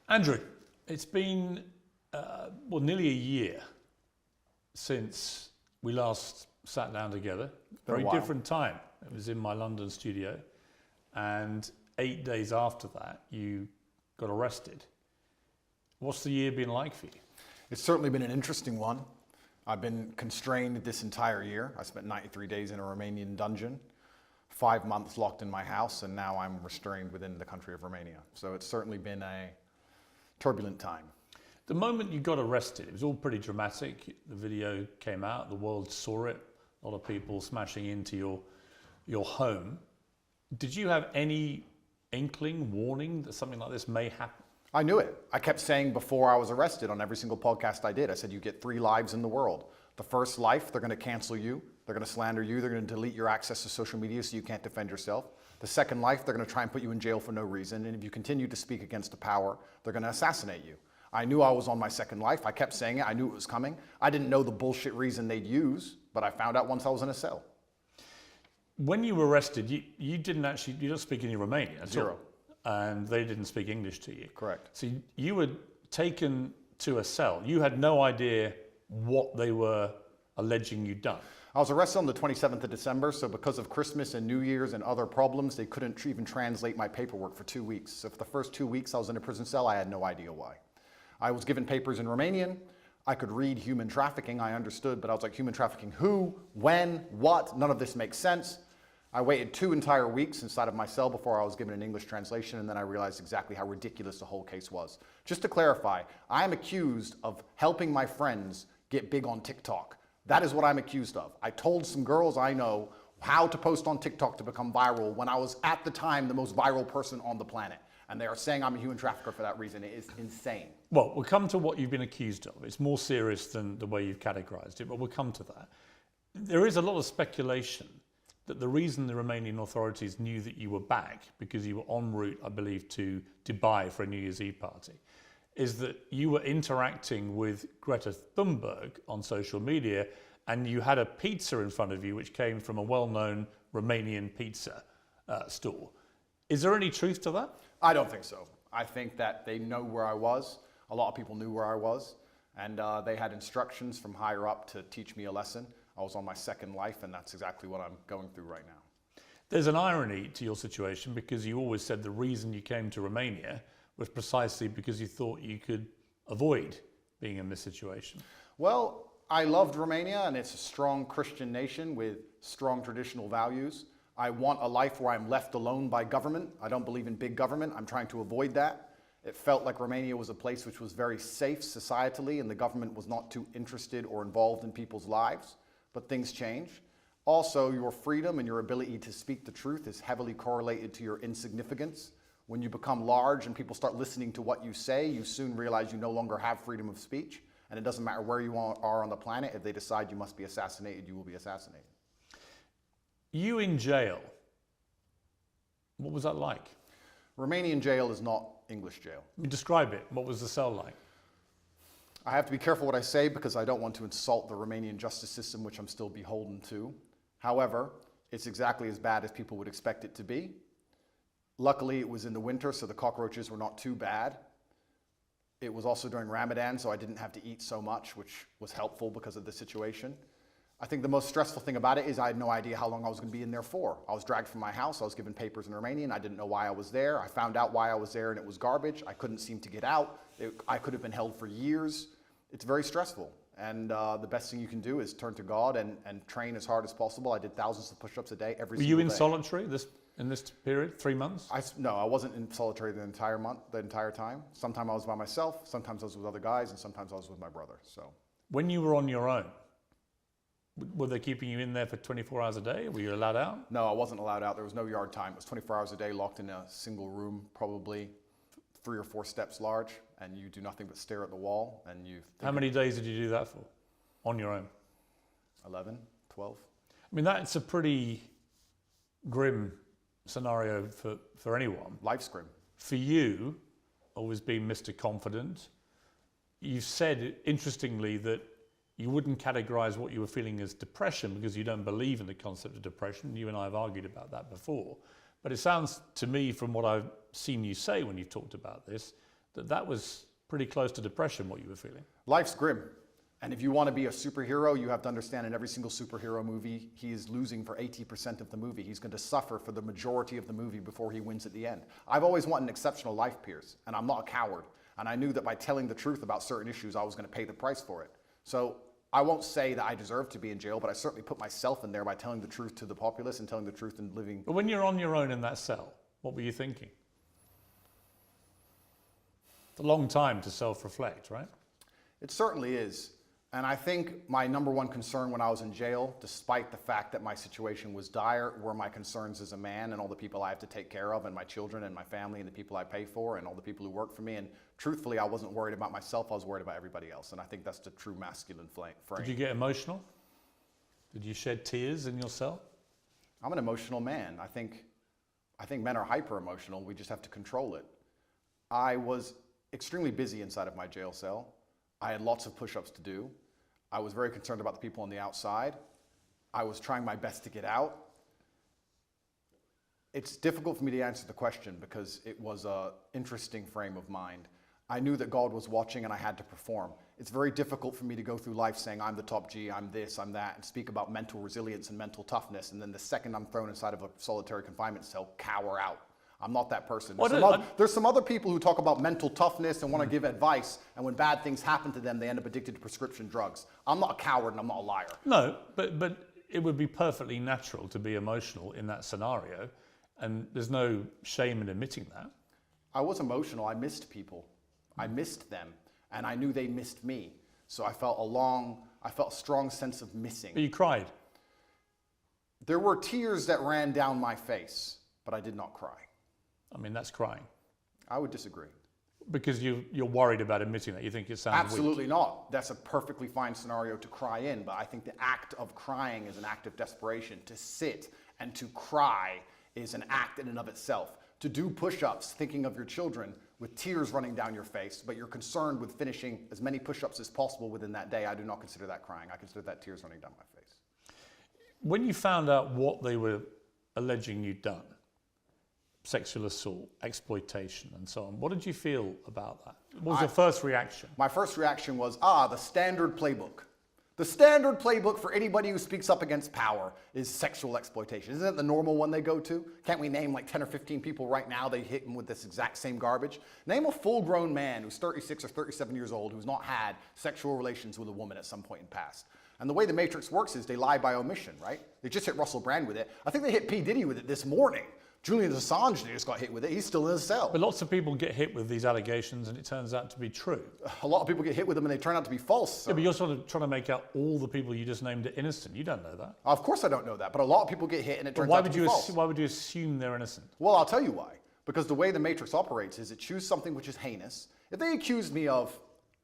Andrew, it's been nearly a year since we last sat down together. Very different time. It was in my London studio, and 8 days after that, you got arrested. What's the year been like for you? It's certainly been an interesting one. I've been constrained this entire year. I spent 93 days in a Romanian dungeon, 5 months locked in my house, and now I'm restrained within the country of Romania. So it's certainly been a turbulent time. The moment you got arrested, it was all pretty dramatic. The video came out, the world saw it, a lot of people smashing into your home. Did you have any inkling, warning that something like this may happen? I knew it. I kept saying before I was arrested on every single podcast I did, I said, you get 3 lives in the world. The first life, they're going to cancel you. They're going to slander you. They're going to delete your access to social media so you can't defend yourself. The second life, they're going to try and put you in jail for no reason. And if you continue to speak against the power, they're going to assassinate you. I knew I was on my second life. I kept saying it. I knew it was coming. I didn't know the bullshit reason they'd use, but I found out once I was in a cell. When you were arrested, you don't speak any Romanian at Zero. all. And they didn't speak English to you. Correct. So you were taken to a cell. You had no idea what they were alleging you'd done. I was arrested on the 27th of December, so because of Christmas and New Year's and other problems, they couldn't even translate my paperwork for 2 weeks. So for the first 2 weeks I was in a prison cell, I had no idea why. I was given papers in Romanian. I could read human trafficking, I understood, but I was like, human trafficking who, when, what? None of this makes sense. I waited 2 entire weeks inside of my cell before I was given an English translation, and then I realized exactly how ridiculous the whole case was. Just to clarify, I am accused of helping my friends get big on TikTok. That is what I'm accused of. I told some girls I know how to post on TikTok to become viral when I was at the time the most viral person on the planet. And they are saying I'm a human trafficker for that reason. It is insane. Well, we'll come to what you've been accused of. It's more serious than the way you've categorized it, but we'll come to that. There is a lot of speculation that the reason the Romanian authorities knew that you were back, because you were en route, I believe, to Dubai for a New Year's Eve party, is that you were interacting with Greta Thunberg on social media, and you had a pizza in front of you which came from a well-known Romanian pizza store. Is there any truth to that? I don't think so. I think that they know where I was. A lot of people knew where I was, and they had instructions from higher up to teach me a lesson. I was on my second life, and that's exactly what I'm going through right now. There's an irony to your situation, because you always said the reason you came to Romania was precisely because you thought you could avoid being in this situation. Well, I loved Romania, and it's a strong Christian nation with strong traditional values. I want a life where I'm left alone by government. I don't believe in big government. I'm trying to avoid that. It felt like Romania was a place which was very safe societally, and the government was not too interested or involved in people's lives. But things change. Also, your freedom and your ability to speak the truth is heavily correlated to your insignificance. When you become large and people start listening to what you say, you soon realize you no longer have freedom of speech. And it doesn't matter where you are on the planet. If they decide you must be assassinated, you will be assassinated. You in jail, what was that like? Romanian jail is not English jail. Describe it. What was the cell like? I have to be careful what I say because I don't want to insult the Romanian justice system, which I'm still beholden to. However, it's exactly as bad as people would expect it to be. Luckily, it was in the winter, so the cockroaches were not too bad. It was also during Ramadan, so I didn't have to eat so much, which was helpful because of the situation. I think the most stressful thing about it is I had no idea how long I was going to be in there for. I was dragged from my house. I was given papers in Romanian. I didn't know why I was there. I found out why I was there, and it was garbage. I couldn't seem to get out. I could have been held for years. It's very stressful, and the best thing you can do is turn to God and train as hard as possible. I did thousands of push-ups a day every single day. Were you in solitary in this period, 3 months? No, I wasn't in solitary the entire time. Sometimes I was by myself, sometimes I was with other guys, and sometimes I was with my brother. So, when you were on your own, were they keeping you in there for 24 hours a day? Were you allowed out? No, I wasn't allowed out. There was no yard time. It was 24 hours a day, locked in a single room, probably 3 or 4 steps large, and you do nothing but stare at the wall. And How many days did you do that for, on your own? 11, 12. I mean, that's a pretty grim scenario for anyone. Life's grim. For you, always being Mr. Confident, you've said, interestingly, that you wouldn't categorize what you were feeling as depression because you don't believe in the concept of depression. You and I have argued about that before. But it sounds to me, from what I've seen you say when you've talked about this, that was pretty close to depression, what you were feeling. Life's grim. And if you want to be a superhero, you have to understand in every single superhero movie, he is losing for 80% of the movie. He's going to suffer for the majority of the movie before he wins at the end. I've always wanted an exceptional life, Piers, and I'm not a coward. And I knew that by telling the truth about certain issues, I was going to pay the price for it. So I won't say that I deserve to be in jail, but I certainly put myself in there by telling the truth to the populace and telling the truth and living. But when you're on your own in that cell, what were you thinking? It's a long time to self-reflect, right? It certainly is. And I think my number one concern when I was in jail, despite the fact that my situation was dire, were my concerns as a man and all the people I have to take care of, and my children and my family and the people I pay for and all the people who work for me. And truthfully, I wasn't worried about myself, I was worried about everybody else. And I think that's the true masculine frame. Did you get emotional? Did you shed tears in your cell? I'm an emotional man. I think men are hyper emotional. We just have to control it. I was extremely busy inside of my jail cell. I had lots of push-ups to do. I was very concerned about the people on the outside. I was trying my best to get out. It's difficult for me to answer the question because it was an interesting frame of mind. I knew that God was watching and I had to perform. It's very difficult for me to go through life saying I'm the top G, I'm this, I'm that, and speak about mental resilience and mental toughness, and then the second I'm thrown inside of a solitary confinement cell, cower out. I'm not that person. There's some other people who talk about mental toughness and want to give advice, and when bad things happen to them, they end up addicted to prescription drugs. I'm not a coward and I'm not a liar. No, but it would be perfectly natural to be emotional in that scenario, and there's no shame in admitting that. I was emotional. I missed people. I missed them, and I knew they missed me. So I felt a strong sense of missing. But you cried. There were tears that ran down my face, but I did not cry. I mean, that's crying. I would disagree. Because you're worried about admitting that. You think it sounds Absolutely weak. not. That's a perfectly fine scenario to cry in, but I think the act of crying is an act of desperation. To sit and to cry is an act in and of itself. To do push-ups, thinking of your children with tears running down your face, but you're concerned with finishing as many push-ups as possible within that day, I do not consider that crying. I consider that tears running down my face. When you found out what they were alleging you'd done, sexual assault, exploitation, and so on, what did you feel about that? What was your first reaction? My first reaction was, the standard playbook. The standard playbook for anybody who speaks up against power is sexual exploitation. Isn't it the normal one they go to? Can't we name like 10 or 15 people right now they hit them with this exact same garbage? Name a full-grown man who's 36 or 37 years old who's not had sexual relations with a woman at some point in the past. And the way the Matrix works is they lie by omission, right? They just hit Russell Brand with it. I think they hit P. Diddy with it this morning. Julian Assange just got hit with it. He's still in his cell. But lots of people get hit with these allegations and it turns out to be true. A lot of people get hit with them and they turn out to be false. So. Yeah, but you're sort of trying to make out all the people you just named are innocent. You don't know that. Of course I don't know that, but a lot of people get hit and it turns out to be false. Why would you assume they're innocent? Well, I'll tell you why. Because the way the Matrix operates is it chooses something which is heinous. If they accused me of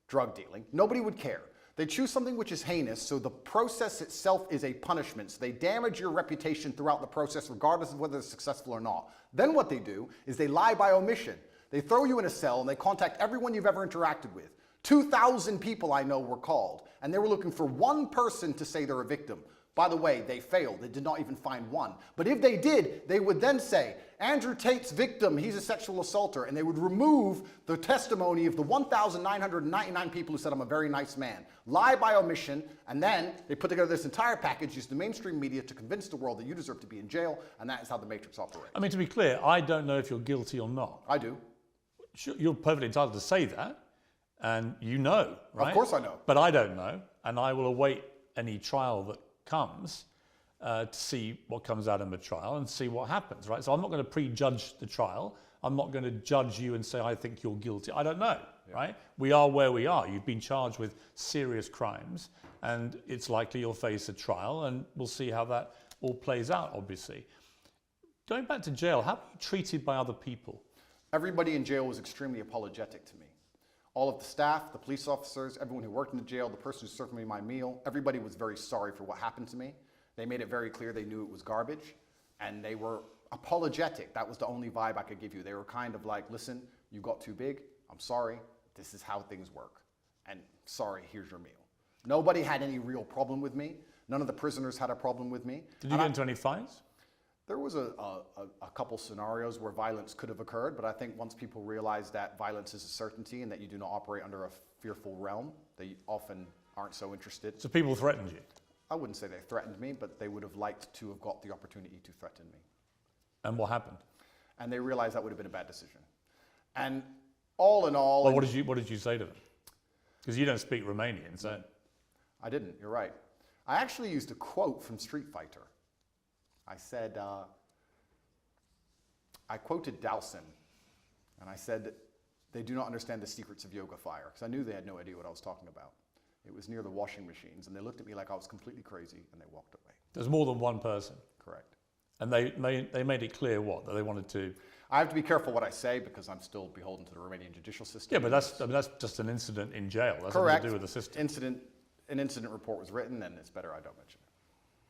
drug dealing, nobody would care. They choose something which is heinous, so the process itself is a punishment. So they damage your reputation throughout the process, regardless of whether it's successful or not. Then what they do is they lie by omission. They throw you in a cell and they contact everyone you've ever interacted with. 2,000 people I know were called, and they were looking for one person to say they're a victim. By the way, they failed. They did not even find one. But if they did, they would then say, Andrew Tate's victim, he's a sexual assaulter. And they would remove the testimony of the 1,999 people who said, I'm a very nice man. Lie by omission. And then they put together this entire package, use the mainstream media to convince the world that you deserve to be in jail. And that is how the Matrix operates. I mean, to be clear, I don't know if you're guilty or not. I do. You're perfectly entitled to say that. And you know, right? Of course I know. But I don't know. And I will await any trial that comes to see what comes out of the trial and see what happens, right? So I'm not going to prejudge the trial. I'm not going to judge you and say, I think you're guilty. I don't know, right? We are where we are. You've been charged with serious crimes and it's likely you'll face a trial and we'll see how that all plays out, obviously. Going back to jail, how were you treated by other people? Everybody in jail was extremely apologetic to me. All of the staff, the police officers, everyone who worked in the jail, the person who served me my meal, everybody was very sorry for what happened to me. They made it very clear they knew it was garbage, and they were apologetic. That was the only vibe I could give you. They were kind of like, listen, you got too big. I'm sorry. This is how things work. And sorry, here's your meal. Nobody had any real problem with me. None of the prisoners had a problem with me. Did you get into any fights? There was a couple scenarios where violence could have occurred, but I think once people realize that violence is a certainty and that you do not operate under a fearful realm, they often aren't so interested. So people threatened you? I wouldn't say they threatened me, but they would have liked to have got the opportunity to threaten me. And what happened? And they realized that would have been a bad decision. And all in all... Well, what did you say to them? Because you don't speak Romanian, so... I didn't, you're right. I actually used a quote from Street Fighter. I said, I quoted Dowson, and I said, they do not understand the secrets of yoga fire, because I knew they had no idea what I was talking about. It was near the washing machines, and they looked at me like I was completely crazy, and they walked away. There's more than one person? Correct. And they made it clear what? That they wanted to... I have to be careful what I say, because I'm still beholden to the Romanian judicial system. Yeah, but that's just an incident in jail. That's Correct. nothing to do with the system. An incident report was written, and it's better I don't mention it.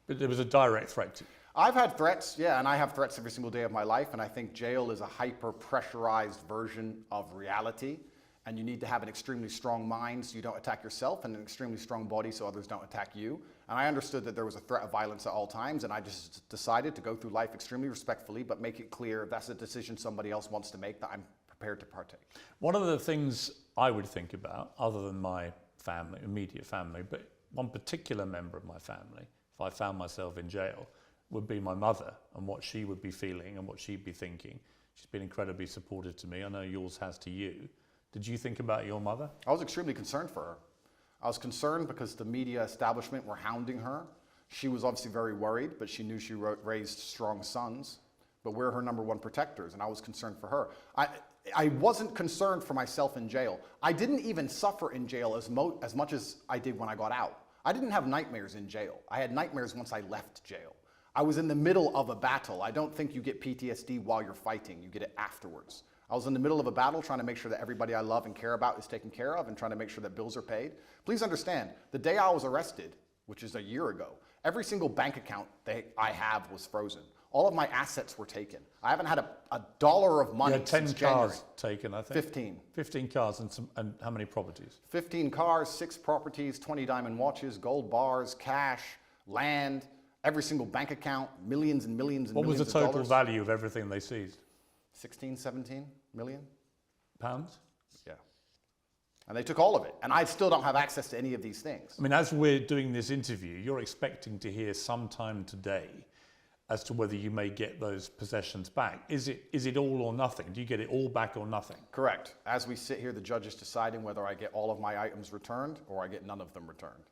But there was a direct threat to you. I've had threats, yeah, and I have threats every single day of my life, and I think jail is a hyper-pressurized version of reality, and you need to have an extremely strong mind so you don't attack yourself, and an extremely strong body so others don't attack you. And I understood that there was a threat of violence at all times, and I just decided to go through life extremely respectfully, but make it clear if that's a decision somebody else wants to make, that I'm prepared to partake. One of the things I would think about, other than my family, immediate family, but one particular member of my family, if I found myself in jail, would be my mother and what she would be feeling and what she'd be thinking. She's been incredibly supportive to me. I know yours has to you. Did you think about your mother? I was extremely concerned for her. I was concerned because the media establishment were hounding her. She was obviously very worried, but she knew she raised strong sons. But we're her number one protectors, and I was concerned for her. I wasn't concerned for myself in jail. I didn't even suffer in jail as much as I did when I got out. I didn't have nightmares in jail. I had nightmares once I left jail. I was in the middle of a battle. I don't think you get PTSD while you're fighting. You get it afterwards. I was in the middle of a battle trying to make sure that everybody I love and care about is taken care of and trying to make sure that bills are paid. Please understand, the day I was arrested, which is a year ago, every single bank account that I have was frozen. All of my assets were taken. I haven't had a dollar of money since January. You had 10 cars taken, I think. 15. 15 cars and how many properties? 15 cars, 6 properties, 20 diamond watches, gold bars, cash, land, every single bank account, millions and millions and millions of dollars. What was the total value of everything they seized? 16, 17 million. Pounds? Yeah. And they took all of it. And I still don't have access to any of these things. I mean, as we're doing this interview, you're expecting to hear sometime today as to whether you may get those possessions back. Is it all or nothing? Do you get it all back or nothing? Correct. As we sit here, the judge is deciding whether I get all of my items returned or I get none of them returned.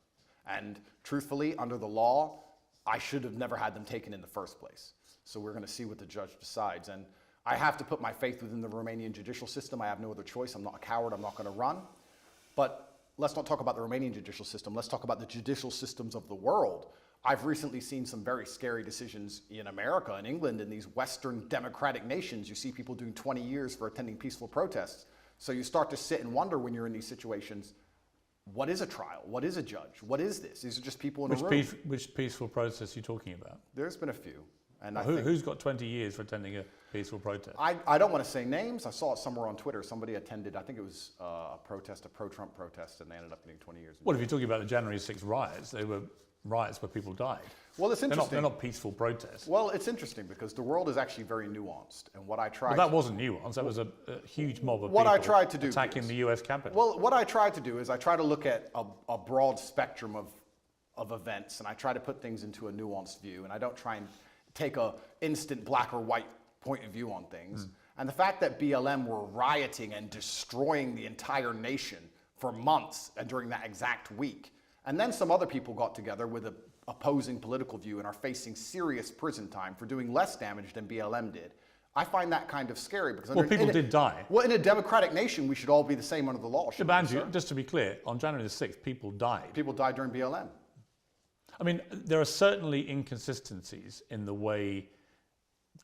And truthfully, under the law, I should have never had them taken in the first place. So we're going to see what the judge decides. And I have to put my faith within the Romanian judicial system. I have no other choice. I'm not a coward. I'm not going to run. But let's not talk about the Romanian judicial system. Let's talk about the judicial systems of the world. I've recently seen some very scary decisions in America and England and these Western democratic nations. You see people doing 20 years for attending peaceful protests. So you start to sit and wonder when you're in these situations, what is a trial? What is a judge? What is this? These are just people in a room. Which peaceful protest are you talking about? There's been a few. And who's got 20 years for attending a peaceful protest? I don't want to say names. I saw it somewhere on Twitter. Somebody attended, I think it was a protest, a pro-Trump protest, and they ended up getting 20 years. Well, if you're talking about the January 6th riots, they were riots where people died. Well, it's interesting. They're not peaceful protests. Well, it's interesting because the world is actually very nuanced. And what I tried... Well, that wasn't nuanced. That was a huge mob of what people I tried to do, attacking the US Capitol. Well, what I tried to do is I try to look at a broad spectrum of events, and I try to put things into a nuanced view, and I don't try and take a instant black or white point of view on things. And the fact that BLM were rioting and destroying the entire nation for months and during that exact week, and then some other people got together with an opposing political view and are facing serious prison time for doing less damage than BLM did. I find that kind of scary because people did die. Well, in a democratic nation, we should all be the same under the law. But Andrew, just to be clear, on January the 6th, people died. People died during BLM. I mean, there are certainly inconsistencies in the way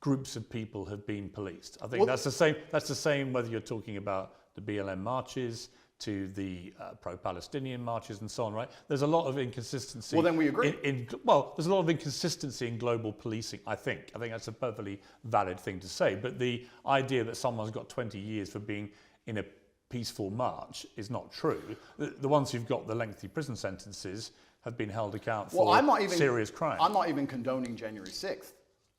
groups of people have been policed. I think that's the same. That's the same whether you're talking about the BLM marches to the pro-Palestinian marches and so on, right? There's a lot of inconsistency. Well, then we agree. There's a lot of inconsistency in global policing, I think. I think that's a perfectly valid thing to say. But the idea that someone's got 20 years for being in a peaceful march is not true. The ones who've got the lengthy prison sentences have been held account for serious crimes. I'm not even condoning January 6th.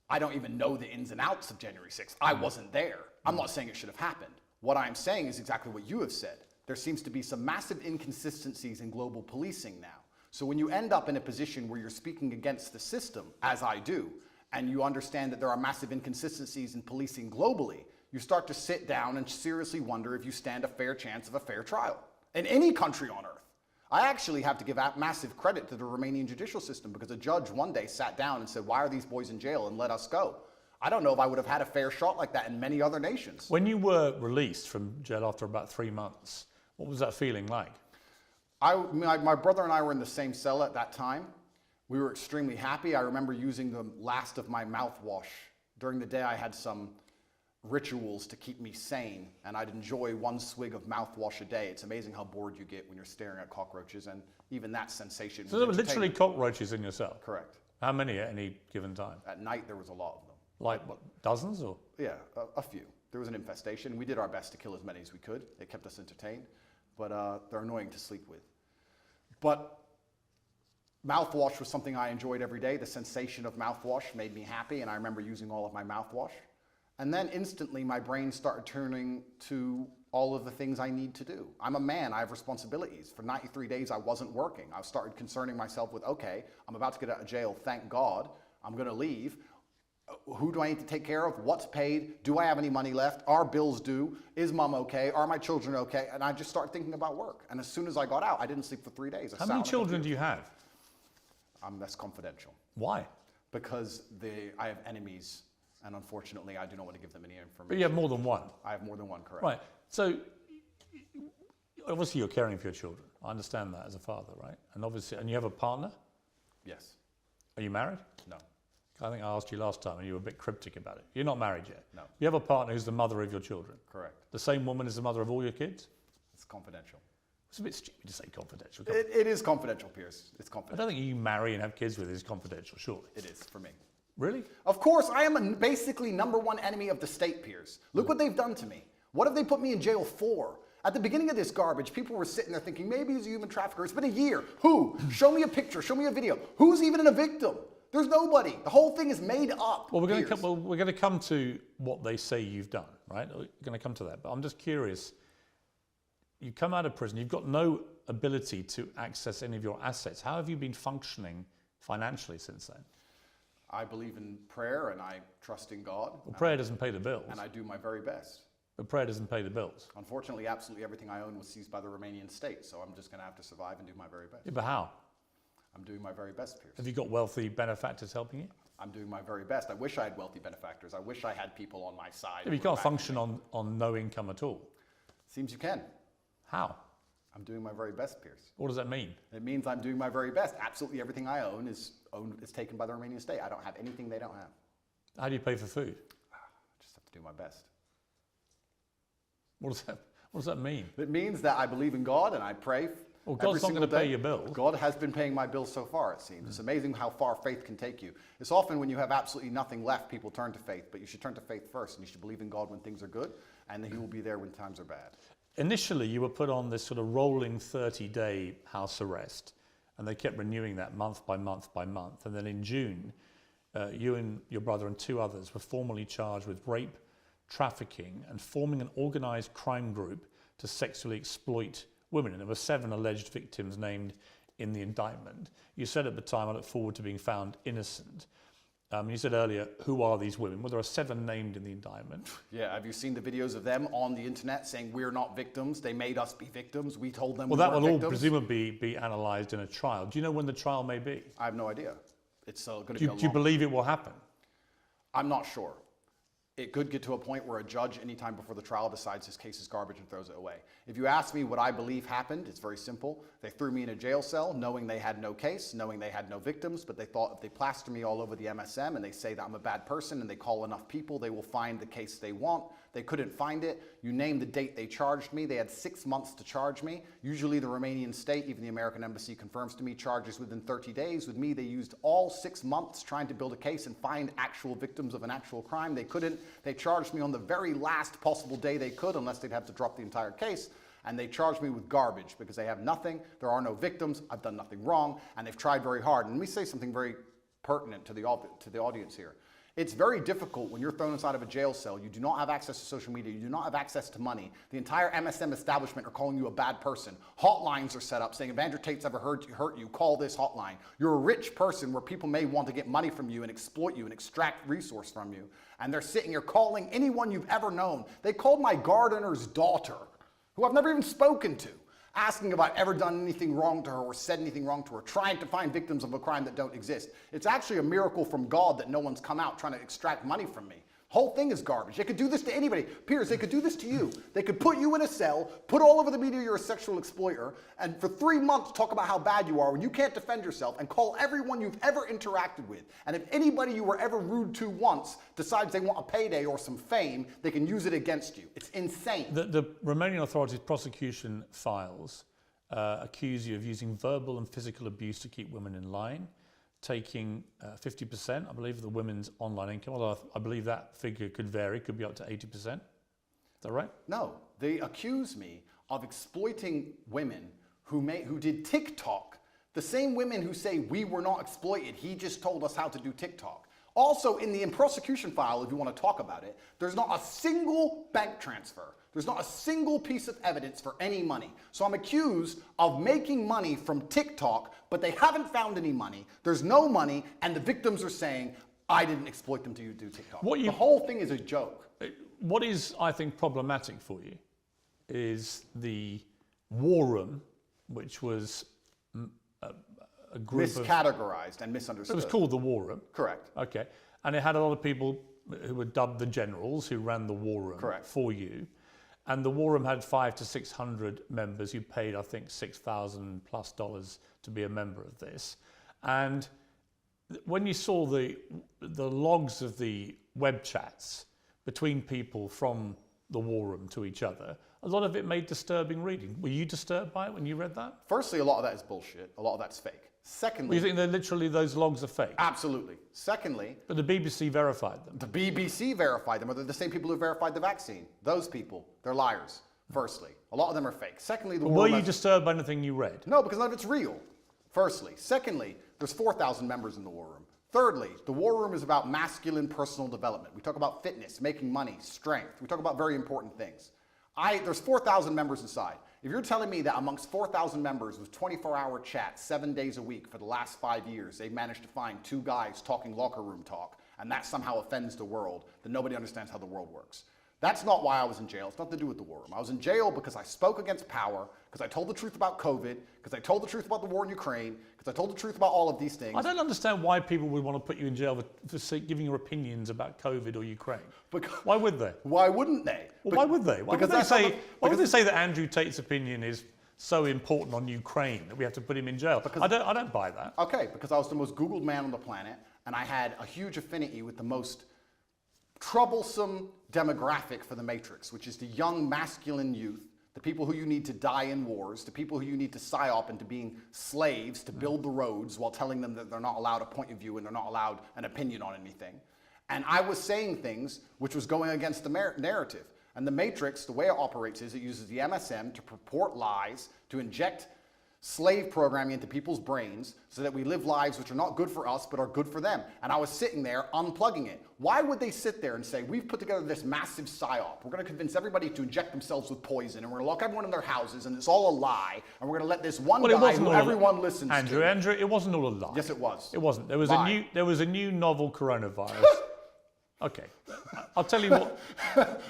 I don't even know the ins and outs of January 6th. I wasn't there. I'm not saying it should have happened. What I'm saying is exactly what you have said. There seems to be some massive inconsistencies in global policing now. So when you end up in a position where you're speaking against the system, as I do, and you understand that there are massive inconsistencies in policing globally, you start to sit down and seriously wonder if you stand a fair chance of a fair trial in any country on earth. I actually have to give massive credit to the Romanian judicial system, because a judge one day sat down and said, why are these boys in jail, and let us go. I don't know if I would have had a fair shot like that in many other nations. When you were released from jail after about 3 months, what was that feeling like? My brother and I were in the same cell at that time. We were extremely happy. I remember using the last of my mouthwash. During the day, I had some rituals to keep me sane, and I'd enjoy 1 swig of mouthwash a day. It's amazing how bored you get when you're staring at cockroaches, and even that sensation. So there were literally cockroaches in your cell? Correct. How many at any given time? At night, there was a lot of them. Like what, dozens or? Yeah, a few. There was an infestation. We did our best to kill as many as we could. It kept us entertained, but they're annoying to sleep with. But mouthwash was something I enjoyed every day. The sensation of mouthwash made me happy, and I remember using all of my mouthwash. And then instantly my brain started turning to all of the things I need to do. I'm a man, I have responsibilities. For 93 days I wasn't working. I started concerning myself with, okay, I'm about to get out of jail, thank God. I'm gonna leave. Who do I need to take care of? What's paid? Do I have any money left? Are bills due? Is mom okay? Are my children okay? And I just started thinking about work. And as soon as I got out, I didn't sleep for 3 days. How many children do you have? That's confidential. Why? Because I have enemies, and unfortunately I do not want to give them any information. But you have more than one? I have more than one, correct. Right. So obviously you're caring for your children. I understand that as a father, right? And obviously, and you have a partner? Yes. Are you married? No. I think I asked you last time and you were a bit cryptic about it. You're not married yet? No. You have a partner who's the mother of your children? Correct. The same woman as the mother of all your kids? It's confidential. It's a bit stupid to say confidential. It is confidential, Piers. It's I confidential. don't think you marry and have kids with is confidential, surely. It is, for me. Really? Of course, I am basically #1 enemy of the state, Piers. Look what they've done to me. What have they put me in jail for? At the beginning of this garbage, people were sitting there thinking, maybe he's a human trafficker. It's been a year. Who? Show me a picture. Show me a video. Who's even a victim? There's nobody. The whole thing is made up. Well, we're going to come to what they say you've done, right? We're going to come to that. But I'm just curious. You come out of prison. You've got no ability to access any of your assets. How have you been functioning financially since then? I believe in prayer and I trust in God. Well, prayer doesn't pay the bills. And I do my very best. But prayer doesn't pay the bills. Unfortunately, absolutely everything I own was seized by the Romanian state, so I'm just going to have to survive and do my very best. Yeah, but how? I'm doing my very best, Piers. Have you got wealthy benefactors helping you? I'm doing my very best. I wish I had wealthy benefactors. I wish I had people on my side. Yeah, but you can't function on no income at all. Seems you can. How? I'm doing my very best, Piers. What does that mean? It means I'm doing my very best. Absolutely everything I own is taken by the Romanian state. I don't have anything they don't have. How do you pay for food? I just have to do my best. What does that mean? It means that I believe in God and I pray. Well, God's not going to pay your bills. God has been paying my bills so far, it seems. It's amazing how far faith can take you. It's often when you have absolutely nothing left, people turn to faith, but you should turn to faith first, and you should believe in God when things are good, and He will be there when times are bad. Initially, you were put on this sort of rolling 30-day house arrest, and they kept renewing that month by month by month. And then in June, you and your brother and 2 others were formally charged with rape, trafficking, and forming an organized crime group to sexually exploit women. And there were 7 alleged victims named in the indictment. You said at the time, I look forward to being found innocent. You said earlier, who are these women? Well, there are 7 named in the indictment. Yeah, have you seen the videos of them on the internet saying we're not victims? They made us be victims. We told them we weren't victims. Well, that will all presumably be analysed in a trial. Do you know when the trial may be? I have no idea. It's going to be a long... Do you believe it will happen? I'm not sure. It could get to a point where a judge, anytime before the trial, decides his case is garbage and throws it away. If you ask me what I believe happened, it's very simple. They threw me in a jail cell knowing they had no case, knowing they had no victims, but they thought if they plaster me all over the MSM and they say that I'm a bad person and they call enough people, they will find the case they want. They couldn't find it. You name the date they charged me. They had 6 months to charge me. Usually the Romanian state, even the American embassy confirms to me, charges within 30 days. With me, they used all 6 months trying to build a case and find actual victims of an actual crime. They couldn't. They charged me on the very last possible day they could, unless they'd have to drop the entire case. And they charged me with garbage because they have nothing. There are no victims. I've done nothing wrong. And they've tried very hard. And let me say something very pertinent to the audience here. It's very difficult when you're thrown inside of a jail cell. You do not have access to social media. You do not have access to money. The entire MSM establishment are calling you a bad person. Hotlines are set up saying, if Andrew Tate's ever hurt you, call this hotline. You're a rich person where people may want to get money from you and exploit you and extract resource from you. And they're sitting here calling anyone you've ever known. They called my gardener's daughter, who I've never even spoken to, asking if I've ever done anything wrong to her or said anything wrong to her, trying to find victims of a crime that don't exist. It's actually a miracle from God that no one's come out trying to extract money from me. Whole thing is garbage. They could do this to anybody. Piers, they could do this to you. They could put you in a cell, put all over the media you're a sexual exploiter, and for 3 months talk about how bad you are when you can't defend yourself, and call everyone you've ever interacted with. And if anybody you were ever rude to once decides they want a payday or some fame, they can use it against you. It's insane. The Romanian authorities' prosecution files accuse you of using verbal and physical abuse to keep women in line, taking 50%, I believe, of the women's online income, although I believe that figure could vary, could be up to 80%. Is that right? No, they accuse me of exploiting women who did TikTok, the same women who say we were not exploited, he just told us how to do TikTok. Also, in the prosecution file, if you want to talk about it, there's not a single bank transfer. There's not a single piece of evidence for any money. So I'm accused of making money from TikTok, but they haven't found any money. There's no money, and the victims are saying, I didn't exploit them to do TikTok. The whole thing is a joke. What is, I think, problematic for you is the war room, which was a group miscategorized and misunderstood. It was called the war room. Correct. Okay. And it had a lot of people who were dubbed the generals who ran the war room for you. And the war room had 500 to 600 members who paid, I think, $6,000+ to be a member of this. And when you saw the logs of the web chats between people from the war room to each other, a lot of it made disturbing reading. Were you disturbed by it when you read that? Firstly, a lot of that is bullshit. A lot of that's fake. Secondly... You think that literally those logs are fake? Absolutely. Secondly... But the BBC verified them. The BBC verified them, or they're the same people who verified the vaccine. Those people, they're liars, firstly. A lot of them are fake. Secondly, were you disturbed by anything you read? No, because none of it's real, firstly. Secondly, there's 4,000 members in the war room. Thirdly, the war room is about masculine personal development. We talk about fitness, making money, strength. We talk about very important things. There's 4,000 members inside. If you're telling me that amongst 4,000 members with 24-hour chats 7 days a week for the last 5 years, they've managed to find 2 guys talking locker room talk, and that somehow offends the world, then nobody understands how the world works. That's not why I was in jail. It's nothing to do with the war room. I was in jail because I spoke against power, because I told the truth about COVID, because I told the truth about the war in Ukraine, because I told the truth about all of these things. I don't understand why people would want to put you in jail for giving your opinions about COVID or Ukraine. Why would they? Why wouldn't they? Well, why would they? Why would they say that Andrew Tate's opinion is so important on Ukraine that we have to put him in jail? I don't buy that. Okay, because I was the most Googled man on the planet, and I had a huge affinity with the most troublesome demographic for the Matrix, which is the young masculine youth, the people who you need to die in wars, the people who you need to psyop into being slaves to build the roads while telling them that they're not allowed a point of view and they're not allowed an opinion on anything. And I was saying things which was going against the narrative. And the Matrix, the way it operates is it uses the MSM to purport lies, to inject slave programming into people's brains so that we live lives which are not good for us but are good for them. And I was sitting there unplugging it. Why would they sit there and say, we've put together this massive psyop, we're going to convince everybody to inject themselves with poison, and we're going to lock everyone in their houses, and it's all a lie, and we're going to let this one guy who everyone listens to... Andrew, it wasn't all a lie. Yes, it was. It wasn't. There was a new novel coronavirus. Okay, I'll tell you what.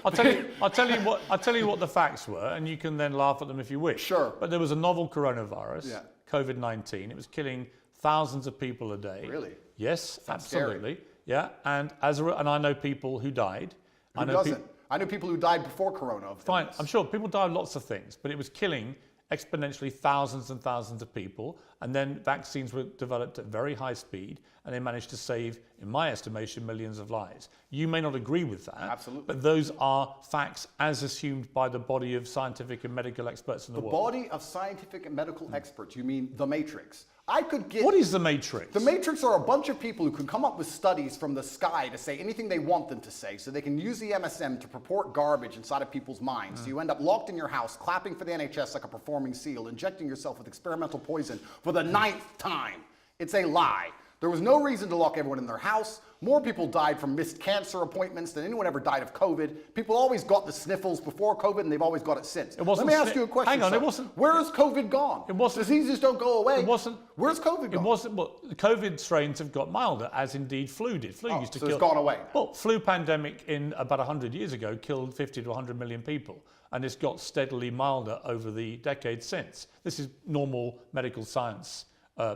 I'll tell you what the facts were, and you can then laugh at them if you wish. Sure. But there was a novel coronavirus, COVID-19. It was killing thousands of people a day. Really? Yes, That's absolutely. Scary. Yeah, and I know people who died. Who doesn't? I know people who died before Corona. Fine, I'm sure people died of lots of things, but it was killing exponentially thousands and thousands of people, and then vaccines were developed at very high speed, and they managed to save, in my estimation, millions of lives. You may not agree with that, absolutely, but those are facts as assumed by the body of scientific and medical experts in the world. The body of scientific and medical experts, you mean the Matrix? I could get... What is the Matrix? The Matrix are a bunch of people who can come up with studies from the sky to say anything they want them to say, so they can use the MSM to purport garbage inside of people's minds. So you end up locked in your house, clapping for the NHS like a performing seal, injecting yourself with experimental poison for the 9th time. It's a lie. There was no reason to lock everyone in their house. More people died from missed cancer appointments than anyone ever died of COVID. People always got the sniffles before COVID, and they've always got it since. Let me ask you a question. Hang on, sir. it wasn't. Where has COVID gone? It wasn't. Diseases don't go away. It wasn't. Where's COVID gone? It wasn't. Well, the COVID strains have got milder, as indeed flu did. Flu used to kill. So it's gone away now. Well, flu pandemic in about 100 years ago killed 50 to 100 million people, and it's got steadily milder over the decades since. This is normal medical science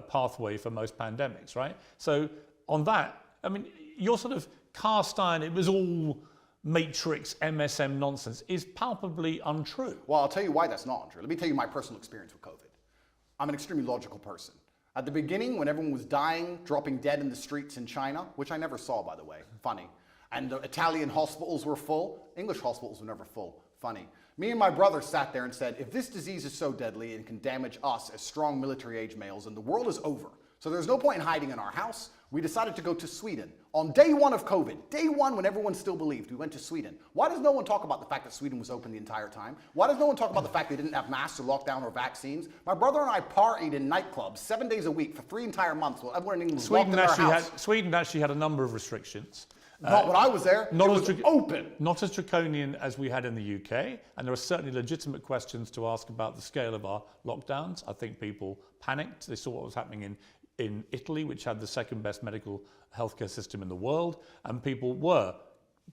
pathway for most pandemics, right? So on that, I mean, your sort of cast iron, it was all matrix MSM nonsense, is palpably untrue. Well, I'll tell you why that's not untrue. Let me tell you my personal experience with COVID. I'm an extremely logical person. At the beginning, when everyone was dying, dropping dead in the streets in China, which I never saw, by the way, funny, and the Italian hospitals were full, English hospitals were never full, funny. Me and my brother sat there and said, if this disease is so deadly and can damage us as strong military-age males, then the world is over. So there's no point in hiding in our house. We decided to go to Sweden. On day one of COVID, day one when everyone still believed, we went to Sweden. Why does no one talk about the fact that Sweden was open the entire time? Why does no one talk about the fact they didn't have masks or lockdown or vaccines? My brother and I partied in nightclubs 7 days a week for 3 entire months while everyone in England was locked in their house. Sweden actually had a number of restrictions. Not when I was there. It was open. Not as draconian as we had in the UK, and there are certainly legitimate questions to ask about the scale of our lockdowns. I think people panicked. They saw what was happening in Italy, which had the second best medical healthcare system in the world, and people were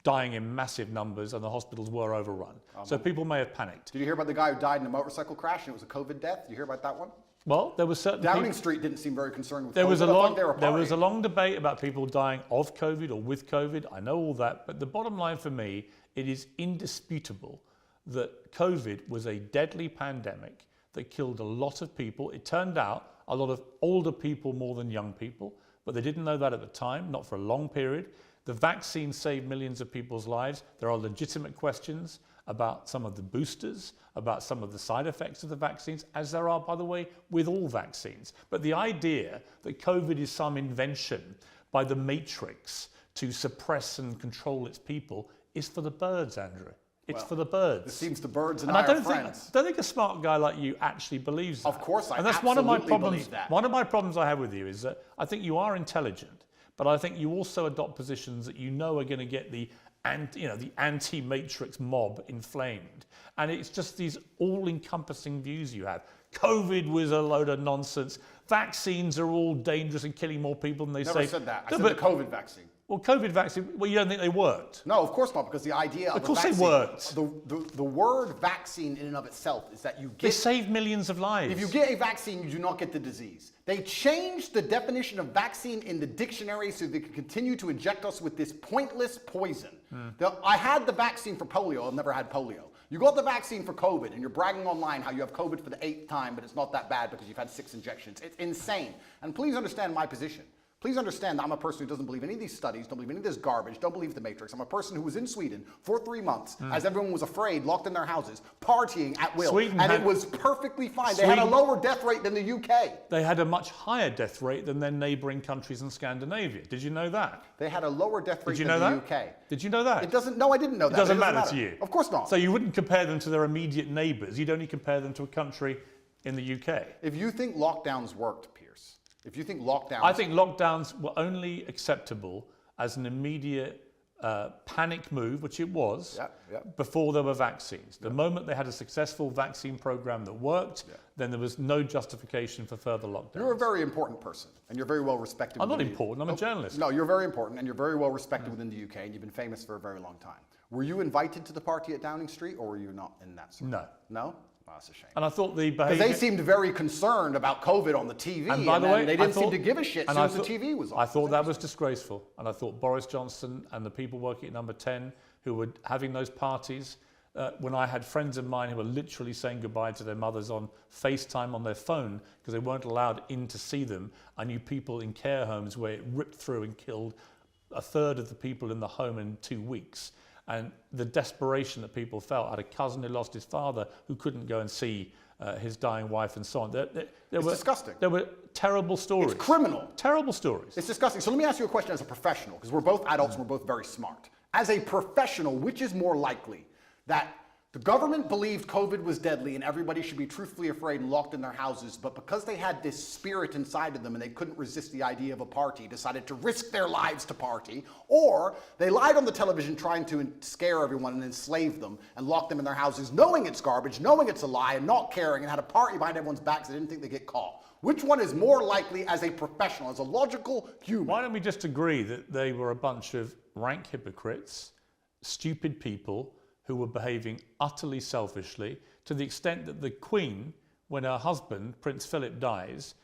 dying in massive numbers and the hospitals were overrun. So people may have panicked. Did you hear about the guy who died in a motorcycle crash and it was a COVID death? Did you hear about that one? Well, there was certain Downing Street didn't seem very concerned with there COVID. There was a long debate about people dying of COVID or with COVID. I know all that, but the bottom line for me, it is indisputable that COVID was a deadly pandemic that killed a lot of people. It turned out a lot of older people more than young people, but they didn't know that at the time, not for a long period. The vaccine saved millions of people's lives. There are legitimate questions about some of the boosters, about some of the side effects of the vaccines, as there are, by the way, with all vaccines. But the idea that COVID is some invention by the matrix to suppress and control its people is for the birds, Andrew. It's for the birds. It seems the birds and I are friends. I don't think a smart guy like you actually believes that. Of course, and that's one of my problems. One of my problems I have with you is that I think you are intelligent, but I think you also adopt positions that you know are going to get the anti-matrix mob inflamed. And it's just these all-encompassing views you have. COVID was a load of nonsense. Vaccines are all dangerous and killing more people than they say. Never said that. I said the COVID vaccine. Well, COVID vaccine, well, you don't think they worked? No, of course not, because the idea of course vaccine, they worked. The word vaccine in and of itself is that you get... They save millions of lives. If you get a vaccine, you do not get the disease. They changed the definition of vaccine in the dictionary so they could continue to inject us with this pointless poison. I had the vaccine for polio. I've never had polio. You got the vaccine for COVID, and you're bragging online how you have COVID for the 8th time, but it's not that bad because you've had 6 injections. It's insane. And please understand my position. Please understand that I'm a person who doesn't believe any of these studies, don't believe any of this garbage, don't believe the Matrix. I'm a person who was in Sweden for 3 months as everyone was afraid, locked in their houses, partying at will. It was perfectly fine. They had a lower death rate than the UK. They had a much higher death rate than their neighbouring countries in Scandinavia. Did you know that? They had a lower death rate than the UK. Did you know that? It doesn't, no, I didn't know that. It doesn't matter to you? Of course not. So you wouldn't compare them to their immediate neighbours. You'd only compare them to a country in the UK. If you think lockdowns worked, Piers, if you think lockdowns... I think lockdowns were only acceptable as an immediate panic move, which it was, before there were vaccines. The moment they had a successful vaccine program that worked, then there was no justification for further lockdowns. You're a very important person, and you're very well respected. I'm not important, I'm a journalist. No, you're very important, and you're very well respected within the UK, and you've been famous for a very long time. Were you invited to the party at Downing Street, or were you not in that circle? No. No? Oh, that's a shame. And I thought the behaviour... Because they seemed very concerned about COVID on the TV, and by the way, they didn't seem to give a shit as soon as the TV was on. I thought that was disgraceful. And I thought Boris Johnson and the people working at Number 10 who were having those parties, when I had friends of mine who were literally saying goodbye to their mothers on FaceTime on their phone because they weren't allowed in to see them. I knew people in care homes where it ripped through and killed a third of the people in the home in 2 weeks. And the desperation that people felt. I had a cousin who lost his father who couldn't go and see his dying wife and so on. It's disgusting. There were terrible stories. It's criminal. Terrible stories. It's disgusting. So let me ask you a question as a professional, because we're both adults and we're both very smart. As a professional, which is more likely, that The government believed COVID was deadly and everybody should be truthfully afraid and locked in their houses, but because they had this spirit inside of them and they couldn't resist the idea of a party, decided to risk their lives to party, or they lied on the television trying to scare everyone and enslave them and lock them in their houses, knowing it's garbage, knowing it's a lie, and not caring, and had a party behind everyone's backs so they didn't think they'd get caught. Which one is more likely as a professional, as a logical human? Why don't we just agree that they were a bunch of rank hypocrites, stupid people who were behaving utterly selfishly, to the extent that the Queen, when her husband, Prince Philip, dies,